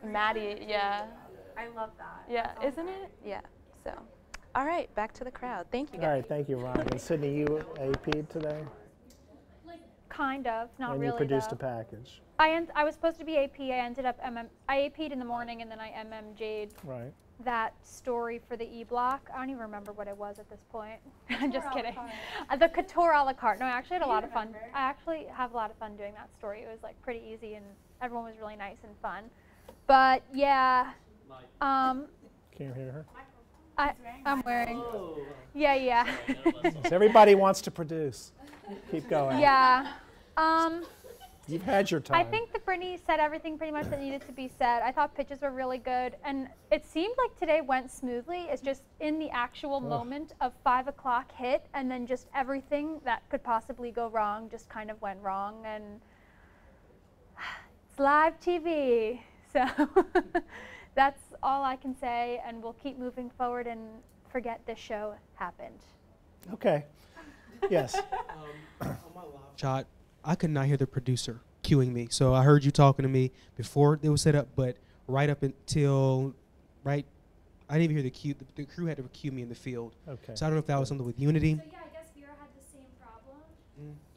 Speaker 2: Maddie, yeah.
Speaker 22: I love that.
Speaker 2: Yeah, isn't it? Yeah, so. All right, back to the crowd. Thank you, guys.
Speaker 7: All right, thank you, Ryan. And Sydney, you AP'd today?
Speaker 16: Kind of, not
Speaker 7: and
Speaker 16: really.
Speaker 7: And you produced
Speaker 16: though.
Speaker 7: a package.
Speaker 16: I was supposed to be AP. I ended up I AP'd in the morning, and then I MMJ'd that story for the E-block. I don't even remember what it was at this point. I'm just kidding. The Couture a la carte. No, I actually had a lot of fun. I actually have a lot of fun doing that story. It was like pretty easy, and everyone was really nice and fun. But yeah.
Speaker 7: Can you hear her?
Speaker 16: I'm wearing. Yeah.
Speaker 7: So everybody wants to produce. Keep going.
Speaker 16: Yeah.
Speaker 7: You've had your time.
Speaker 16: I think that Brittany said everything pretty much that needed to be said. I thought pitches were really good, and it seemed like today went smoothly. It's just in the actual moment of 5 o'clock hit, and then just everything that could possibly go wrong just kind of went wrong, and it's live TV. So that's all I can say, and we'll keep moving forward and forget this show happened.
Speaker 7: Okay. Yes.
Speaker 9: On my live shot, I could not hear the producer cueing me. So I heard you talking to me before it was set up, but right up until I didn't even hear the cue. The crew had to cue me in the field.
Speaker 7: Okay.
Speaker 9: So I don't know if that was something with Unity.
Speaker 16: So yeah, I guess Vera had the same problem.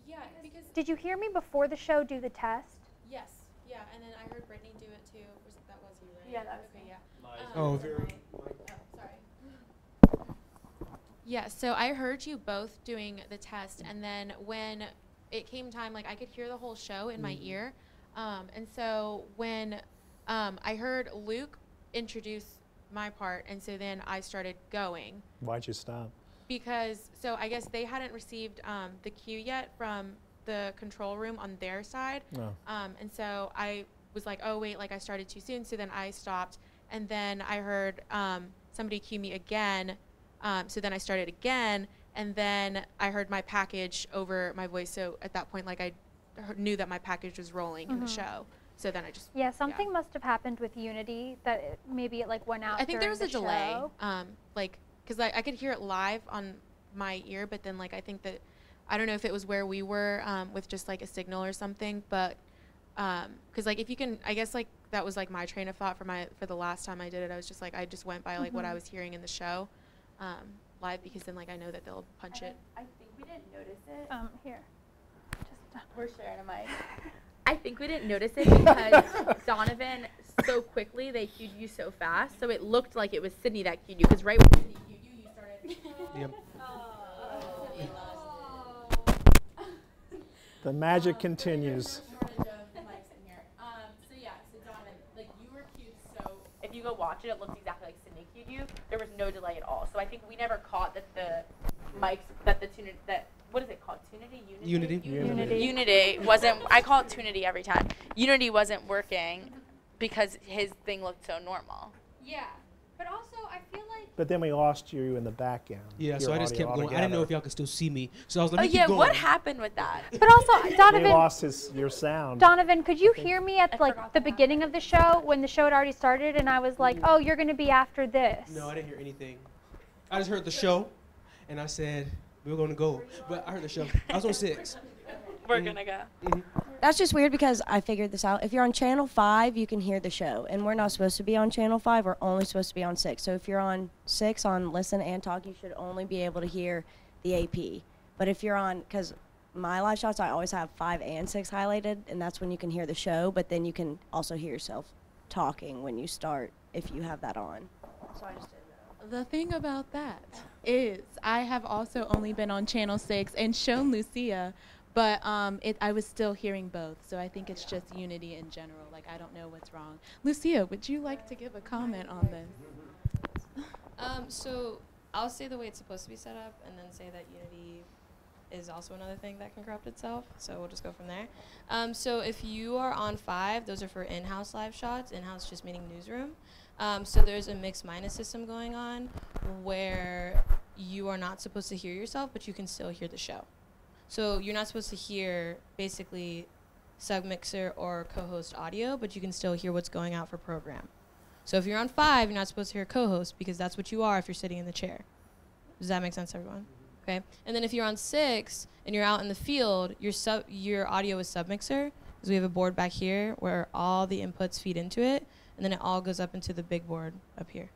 Speaker 2: Yeah, because
Speaker 16: did you hear me before the show do the test?
Speaker 2: Yes. Yeah, and then I heard Brittany do it too. That was you, right?
Speaker 16: Yeah, that was
Speaker 2: okay.
Speaker 16: me.
Speaker 2: Yeah.
Speaker 9: Oh, very.
Speaker 2: Sorry. Yeah, so I heard you both doing the test, and then when it came time, like I could hear the whole show in my ear, and so when I heard Luke introduce my part, and so then I started going.
Speaker 7: Why'd you stop?
Speaker 2: Because, so I guess they hadn't received the cue yet from the control room on their side, and so I was like, oh wait, like I started too soon, so then I stopped, and then I heard somebody cue me again. So then I started again, and then I heard my package over my voice. So at that point, like I knew that my package was rolling in the show. So then I just
Speaker 16: something must have happened with Unity that maybe it like went out.
Speaker 2: I think there was a delay,
Speaker 16: show.
Speaker 2: like because I could hear it live on my ear, but then like I think that I don't know if it was where we were with just like a signal or something, but because like if you can, I guess like that was like my train of thought for the last time I did it. I was just like I just went by like what I was hearing in the show. Live, because then like I know that they'll punch it.
Speaker 22: I think we didn't notice it.
Speaker 16: Here.
Speaker 22: We're sharing a mic. I think we didn't notice it because Donovan so quickly, they cued you so fast, so it looked like it was Sydney that cued you, because right when Sydney cued you, you started.
Speaker 9: Yep.
Speaker 7: The magic continues.
Speaker 22: So yeah, so Donovan, like you were cued, so if you go watch it, it looks exactly like Sydney cued you. There was no delay at all. So I think we never caught that the mics, what is it called? Unity wasn't, I call it Tunity every time. Unity wasn't working because his thing looked so normal.
Speaker 2: Yeah.
Speaker 16: But also, I feel like.
Speaker 7: But then we lost you in the back end.
Speaker 9: Yeah, so
Speaker 7: your
Speaker 9: I just
Speaker 7: audio
Speaker 9: kept going. I didn't know
Speaker 7: altogether.
Speaker 9: if y'all could still see me. So I was like,
Speaker 22: Oh
Speaker 9: let me
Speaker 22: yeah,
Speaker 9: keep going.
Speaker 22: what happened with that?
Speaker 16: But also, Donovan.
Speaker 7: He lost your sound.
Speaker 16: Donovan, could you hear me at like the beginning of the show when the show had already started, and I was like, "Oh, you're going to be after this."
Speaker 9: No, I didn't hear anything. I just heard the show, and I said, we were going to go. But I heard the show. I was on 6.
Speaker 22: We're going to go.
Speaker 11: That's just weird because I figured this out. If you're on Channel 5, you can hear the show. And we're not supposed to be on Channel 5. We're only supposed to be on 6. So if you're on 6 on Listen and Talk, you should only be able to hear the AP. But if you're on, because my live shots, I always have 5 and 6 highlighted, and that's when you can hear the show. But then you can also hear yourself talking when you start if you have that on. So I just didn't know.
Speaker 12: The thing about that is I have also only been on Channel 6 and shown Lucia, but I was still hearing both. So I think it's just Unity in general. Like, I don't know what's wrong. Lucia, would you like to give a comment on this?
Speaker 2: So I'll say the way it's supposed to be set up and then say that Unity is also another thing that can corrupt itself. So we'll just go from there. So if you are on 5, those are for in-house live shots. In-house just meaning newsroom. So there's a mix-minus system going on where you are not supposed to hear yourself, but you can still hear the show. So you're not supposed to hear basically sub-mixer or co-host audio, but you can still hear what's going out for program. So if you're on 5, you're not supposed to hear co-host because that's what you are if you're sitting in the chair. Does that make sense to everyone? Okay. And then if you're on 6 and you're out in the field, your audio is sub-mixer because we have a board back here where all the inputs feed into it, and then it all goes up into the big board up here.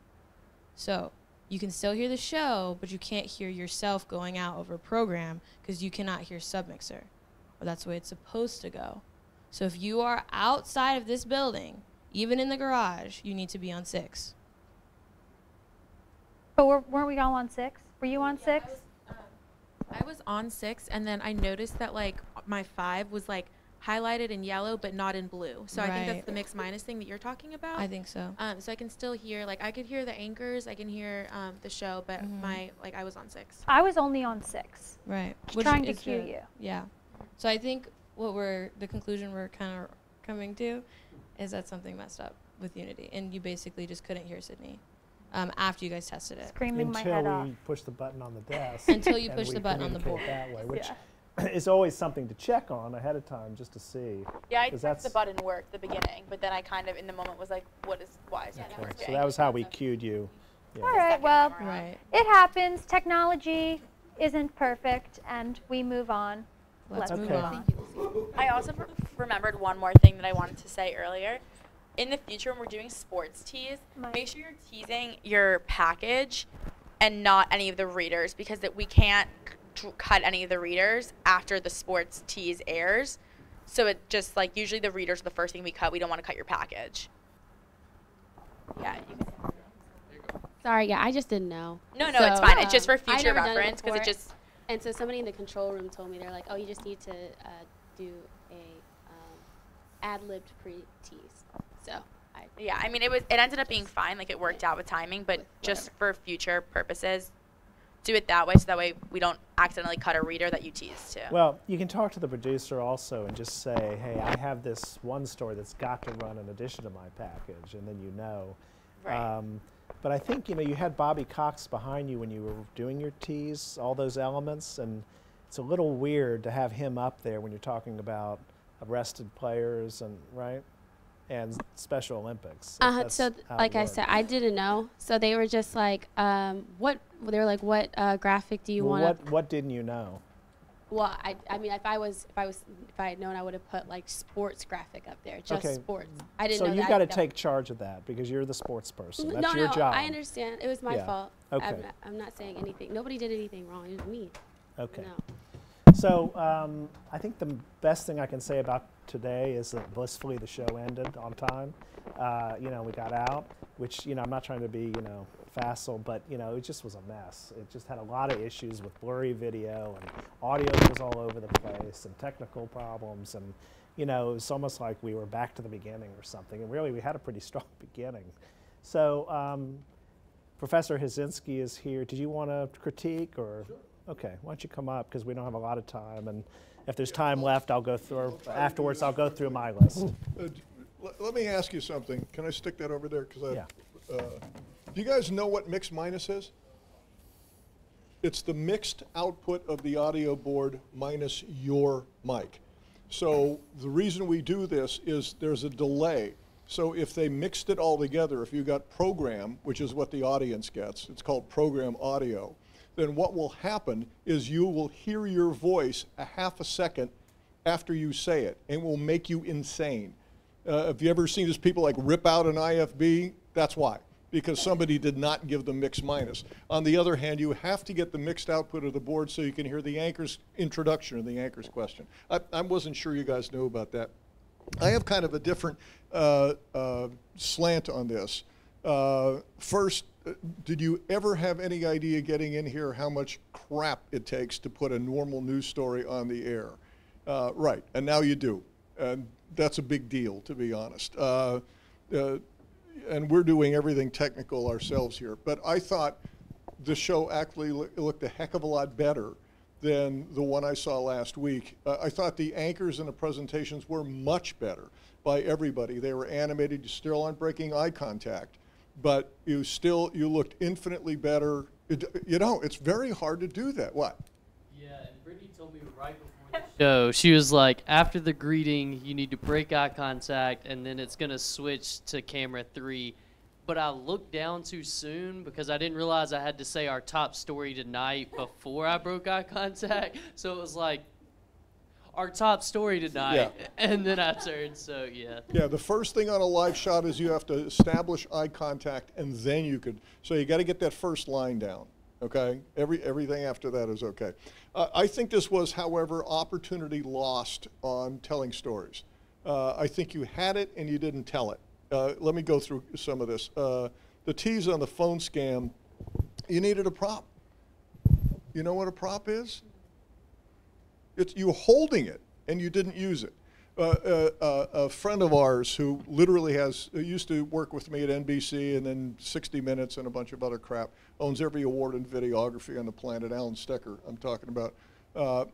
Speaker 2: So you can still hear the show, but you can't hear yourself going out over a program because you cannot hear sub-mixer. Or that's the way it's supposed to go. So if you are outside of this building, even in the garage, you need to be on 6.
Speaker 16: But weren't we all on 6? Were you on 6?
Speaker 12: I was on 6, and then I noticed that like my 5 was like highlighted in yellow but not in blue. So I think that's the mix minus thing that you're talking about.
Speaker 2: I think so.
Speaker 12: So I can still hear, like, I could hear the anchors, I can hear the show, but I was on 6.
Speaker 16: I was only on 6.
Speaker 2: Right.
Speaker 16: Just trying to cue you.
Speaker 2: Yeah. So I think the conclusion we're kind of coming to is that something messed up with Unity, and you basically just couldn't hear Sydney after you guys tested it.
Speaker 16: Screaming my head off.
Speaker 7: Until we push the button on the desk.
Speaker 2: Until you push the button on the board.
Speaker 7: That way, which is always something to check on ahead of time just to see.
Speaker 22: Yeah, I pressed the button worked at the beginning, but then I kind of in the moment was like, why is that working?
Speaker 7: So that was how we cued you. Yeah.
Speaker 16: All right, well, it happens. Technology isn't perfect, and we move on. Let's move on.
Speaker 22: I also remembered one more thing that I wanted to say earlier. In the future, when we're doing sports tees, make sure you're teasing your package and not any of the readers, because we can't cut any of the readers after the sports tease airs. So it just, like, usually the readers are the first thing we cut. We don't want to cut your package. Yeah.
Speaker 13: Sorry, yeah, I just didn't know.
Speaker 22: No, it's fine. It's just for future reference, because it just...
Speaker 13: And so somebody in the control room told me, they're like, oh, you just need to do a ad-libbed pre-tease. So
Speaker 22: yeah, I mean, it ended up being fine. Like, it worked out with timing, but just for future purposes, do it that way, so that way we don't accidentally cut a reader that you tease to.
Speaker 7: Well, you can talk to the producer also and just say, hey, I have this one story that's got to run in addition to my package, and then you know.
Speaker 22: Right.
Speaker 7: But I think, you had Bobby Cox behind you when you were doing your tease, all those elements, and it's a little weird to have him up there when you're talking about arrested players and, right? And Special Olympics.
Speaker 13: So like I said, I didn't know. So they were just like, what graphic do you want?
Speaker 7: What didn't you know?
Speaker 13: Well, I mean, if I had known, I would have put like sports graphic up there, just sports. I didn't know that.
Speaker 7: So you got to take charge of that because you're the sports person. That's your job.
Speaker 13: I understand. It was my fault.
Speaker 7: Okay.
Speaker 13: I'm not saying anything. Nobody did anything wrong. It was me.
Speaker 7: Okay.
Speaker 13: No.
Speaker 7: So I think the best thing I can say about today is that blissfully the show ended on time. We got out, which, I'm not trying to be, facile, but, it just was a mess. It just had a lot of issues with blurry video, and audio was all over the place, and technical problems, and, it was almost like we were back to the beginning or something, and really we had a pretty strong beginning. So Professor Hazinski is here. Did you want to critique, or? Sure. Okay, why don't you come up, because we don't have a lot of time, and if there's time left, I'll go through, or afterwards I'll go through my list.
Speaker 14: Let me ask you something. Can I stick that over there? Because
Speaker 1: Do you guys know what mix minus is? It's the mixed output of the audio board minus your mic. So the reason we do this is there's a delay. So if they mixed it all together, if you got program, which is what the audience gets, it's called program audio, then what will happen is you will hear your voice a half a second after you say it, and will make you insane. Have you ever seen these people like rip out an IFB? That's why, because somebody did not give the mix minus. On the other hand, you have to get the mixed output of the board so you can hear the anchor's introduction or the anchor's question. I wasn't sure you guys knew about that. I have kind of a different slant on this. First, did you ever have any idea getting in here how much crap it takes to put a normal news story on the air? Right, and now you do. And that's a big deal, to be honest. And we're doing everything technical ourselves here. But I thought the show actually looked a heck of a lot better than the one I saw last week. I thought the anchors and the presentations were much better by everybody. They were animated, you still aren't breaking eye contact, but you looked infinitely better. You know, it's very hard to do that. What?
Speaker 15: Yeah, and Brittany told me right before the show, she was like, after the greeting, you need to break eye contact, and then it's going to switch to camera 3. But I looked down too soon because I didn't realize I had to say our top story tonight before I broke eye contact. So it was like, our top story tonight, yeah. And then I turned, so yeah.
Speaker 1: Yeah, the first thing on a live shot is you have to establish eye contact, and then you could, so you got to get that first line down, okay? Everything after that is okay. I think this was, however, opportunity lost on telling stories. I think you had it and you didn't tell it. Let me go through some of this. The tease on the phone scam, you needed a prop. You know what a prop is? It's you holding it and you didn't use it. A friend of ours who literally used to work with me at NBC and then 60 Minutes and a bunch of other crap, owns every award in videography on the planet, Alan Stecker I'm talking about,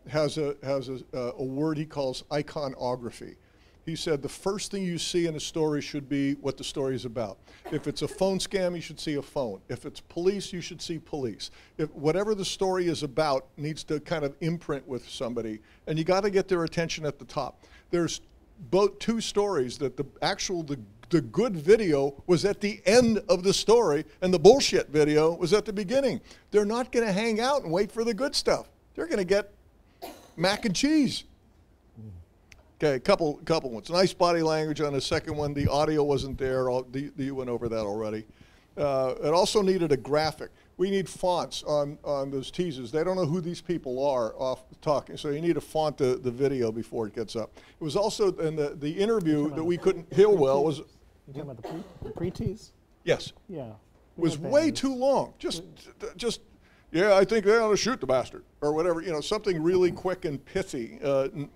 Speaker 1: has a word he calls iconography. He said the first thing you see in a story should be what the story is about. If it's a phone scam, you should see a phone. If it's police, you should see police. If whatever the story is about needs to kind of imprint with somebody, and you got to get their attention at the top. There's both two stories that the good video was at the end of the story, and the bullshit video was at the beginning. They're not going to hang out and wait for the good stuff. They're going to get mac and cheese. Okay, couple ones. Nice body language on the second one. The audio wasn't there. You went over that already. It also needed a graphic. We need fonts on those teases. They don't know who these people are off talking, so you need to font the video before it gets up. It was also in the interview that we couldn't hear well was.
Speaker 7: You talking about the pre-tease?
Speaker 1: Yes.
Speaker 7: Yeah.
Speaker 1: Was way too long. Just. Yeah, I think they ought to shoot the bastard, or whatever. You know, something really quick and pithy.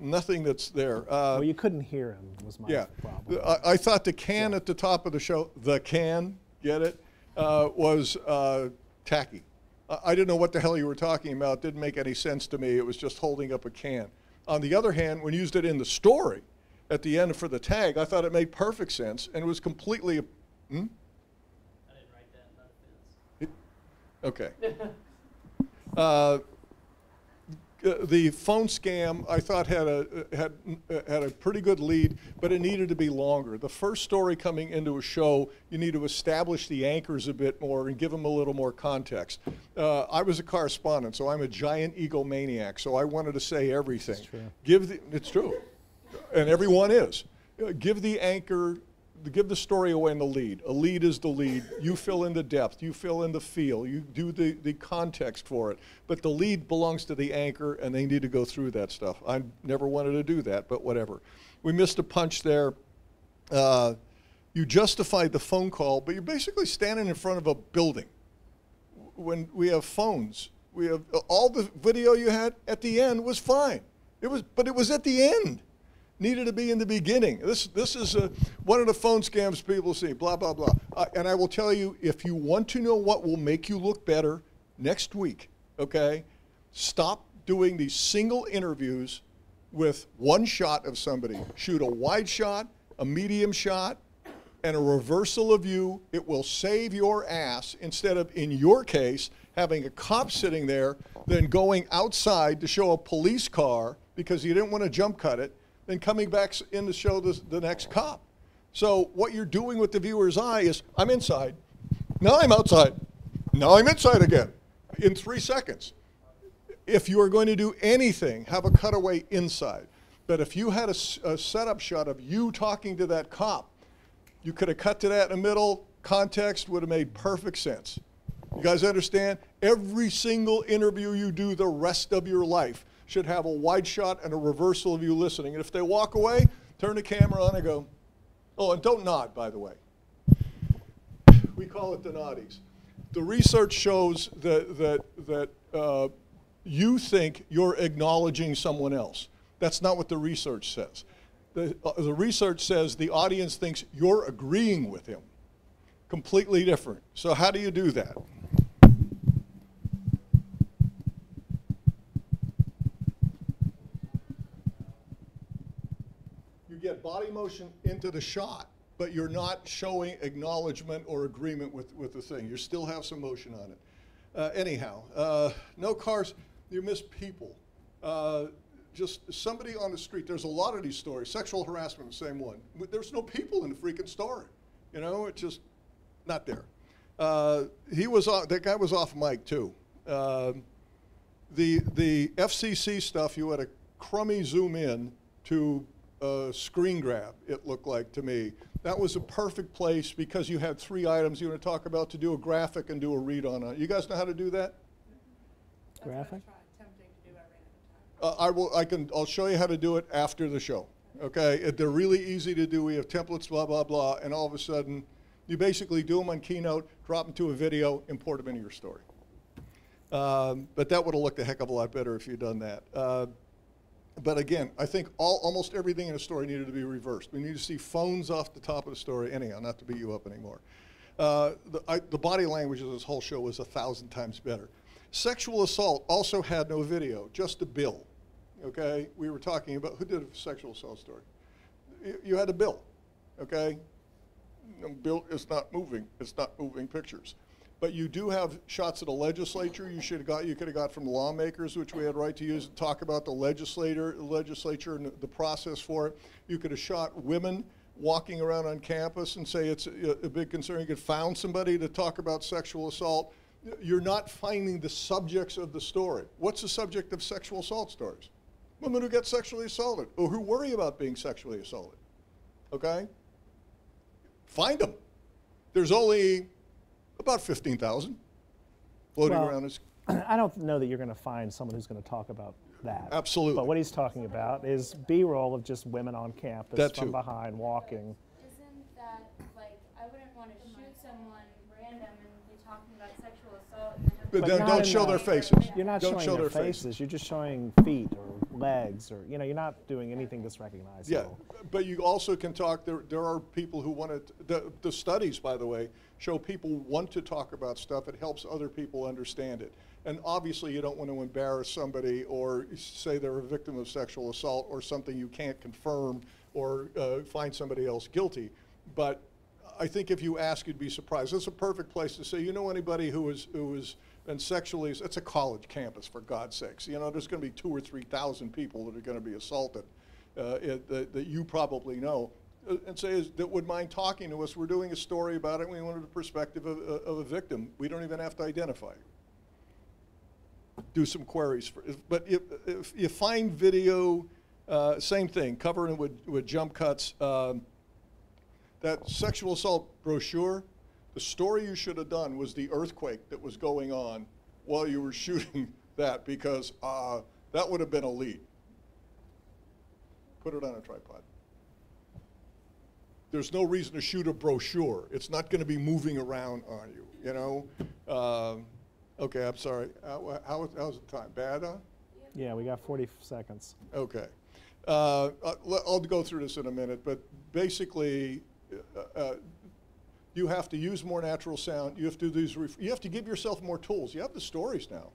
Speaker 1: Nothing that's there.
Speaker 7: Well, you couldn't hear him. Was my problem.
Speaker 1: I thought the can at the top of the show, get it, was tacky. I didn't know what the hell you were talking about. It didn't make any sense to me. It was just holding up a can. On the other hand, when you used it in the story at the end for the tag, I thought it made perfect sense, and it was completely. I didn't
Speaker 15: write that. Not
Speaker 1: okay. The phone scam I thought had a pretty good lead, but it needed to be longer. The first story coming into a show, you need to establish the anchors a bit more and give them a little more context. I was a correspondent, so I'm a giant egomaniac, so I wanted to say everything.
Speaker 7: It's true.
Speaker 1: It's true, and everyone is. Give the anchor. Give the story away in the lead. A lead is the lead. You fill in the depth. You fill in the feel. You do the context for it. But the lead belongs to the anchor, and they need to go through that stuff. I never wanted to do that, but whatever. We missed a punch there. You justified the phone call, but you're basically standing in front of a building. When we have phones, we have all the video you had at the end was fine. But it was at the end. Needed to be in the beginning. This is one of the phone scams people see, blah, blah, blah. And I will tell you, if you want to know what will make you look better next week, okay, stop doing these single interviews with one shot of somebody. Shoot a wide shot, a medium shot, and a reversal of view, it will save your ass instead of, in your case, having a cop sitting there, then going outside to show a police car because you didn't want to jump cut it, then coming back in to show the next cop. So what you're doing with the viewer's eye is, I'm inside, now I'm outside, now I'm inside again, in 3 seconds. If you are going to do anything, have a cutaway inside. But if you had a setup shot of you talking to that cop, you could have cut to that in the middle, context would have made perfect sense. You guys understand? Every single interview you do the rest of your life should have a wide shot and a reversal of you listening. And if they walk away, turn the camera on and go, oh, and don't nod, by the way. We call it the noddies. The research shows that you think you're acknowledging someone else. That's not what the research says. The research says the audience thinks you're agreeing with him. Completely different. So how do you do that? You get body motion into the shot, but you're not showing acknowledgement or agreement with the thing. You still have some motion on it. Anyhow, no cars, you miss people. Just somebody on the street, there's a lot of these stories. Sexual harassment, the same one. There's no people in the freaking story. You know, it's just not there. That guy was off mic too. The FCC stuff, you had a crummy zoom in to screen grab, it looked like to me. That was a perfect place because you had 3 items you want to talk about to do a graphic and do a read on it. You guys know how to do that?
Speaker 7: Graphic?
Speaker 1: I'll show you how to do it after the show. Okay, they're really easy to do. We have templates, blah blah blah, and all of a sudden, you basically do them on Keynote, drop them to a video, import them into your story. But that would have looked a heck of a lot better if you'd done that. But again, I think almost everything in a story needed to be reversed. We need to see phones off the top of the story. Anyhow, not to beat you up anymore. The body language of this whole show was 1,000 times better. Sexual assault also had no video, just a bill. Okay, we were talking about who did a sexual assault story. You had a bill, okay? Bill is not moving. It's not moving pictures. But you do have shots of the legislature you could have got from lawmakers, which we had right to use, and talk about the legislature and the process for it. You could have shot women walking around on campus and say it's a big concern. You could have found somebody to talk about sexual assault. You're not finding the subjects of the story. What's the subject of sexual assault stories? Women who get sexually assaulted or who worry about being sexually assaulted, okay? Find them. There's only about 15,000 floating around.
Speaker 7: I don't know that you're going to find someone who's going to talk about that.
Speaker 1: Absolutely.
Speaker 7: But what he's talking about is B-roll of just women on campus
Speaker 1: that
Speaker 7: from
Speaker 1: too.
Speaker 7: Behind walking.
Speaker 22: Isn't that, like, I wouldn't want to shoot someone random and be talking about sexual assault and then have
Speaker 1: But then don't show their faces.
Speaker 7: You're not
Speaker 1: don't
Speaker 7: showing
Speaker 1: show
Speaker 7: their faces. You're just showing feet or legs, or you're not doing anything that's recognizable.
Speaker 1: Yeah, but you also can talk. There are people who want to. The studies, by the way, show people want to talk about stuff. It helps other people understand it. And obviously, you don't want to embarrass somebody or say they're a victim of sexual assault or something you can't confirm or find somebody else guilty. But I think if you ask, you'd be surprised. It's a perfect place to say, you know, anybody who is and sexually, it's a college campus, for God's sakes. You know, there's going to be 2,000 or 3,000 people that are going to be assaulted that you probably know. And say that would mind talking to us. We're doing a story about it. We wanted the perspective of a victim. We don't even have to identify. Do some queries. But if you find video, same thing, covering with jump cuts. That sexual assault brochure, the story you should have done was the earthquake that was going on while you were shooting that, because that would have been a lead. Put it on a tripod. There's no reason to shoot a brochure. It's not going to be moving around on you, you know? Okay, I'm sorry. How's the time? Bad, huh?
Speaker 7: Yeah, we got 40 seconds.
Speaker 1: Okay. I'll go through this in a minute, but basically, you have to use more natural sound. You have to do these. You have to give yourself more tools. You have the stories now,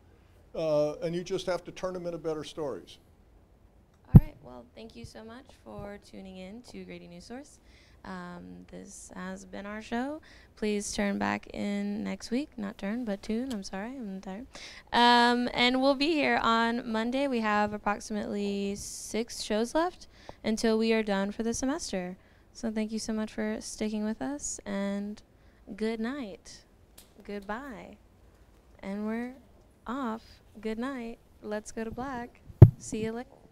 Speaker 1: and you just have to turn them into better stories.
Speaker 2: All right. Well, thank you so much for tuning in to Grady Newsource. This has been our show. Please turn back in next week. Not turn, but tune. I'm sorry. I'm tired. And we'll be here on Monday. We have approximately 6 shows left until we are done for the semester. So thank you so much for sticking with us, and good night. Goodbye. And we're off. Good night. Let's go to black. See you later.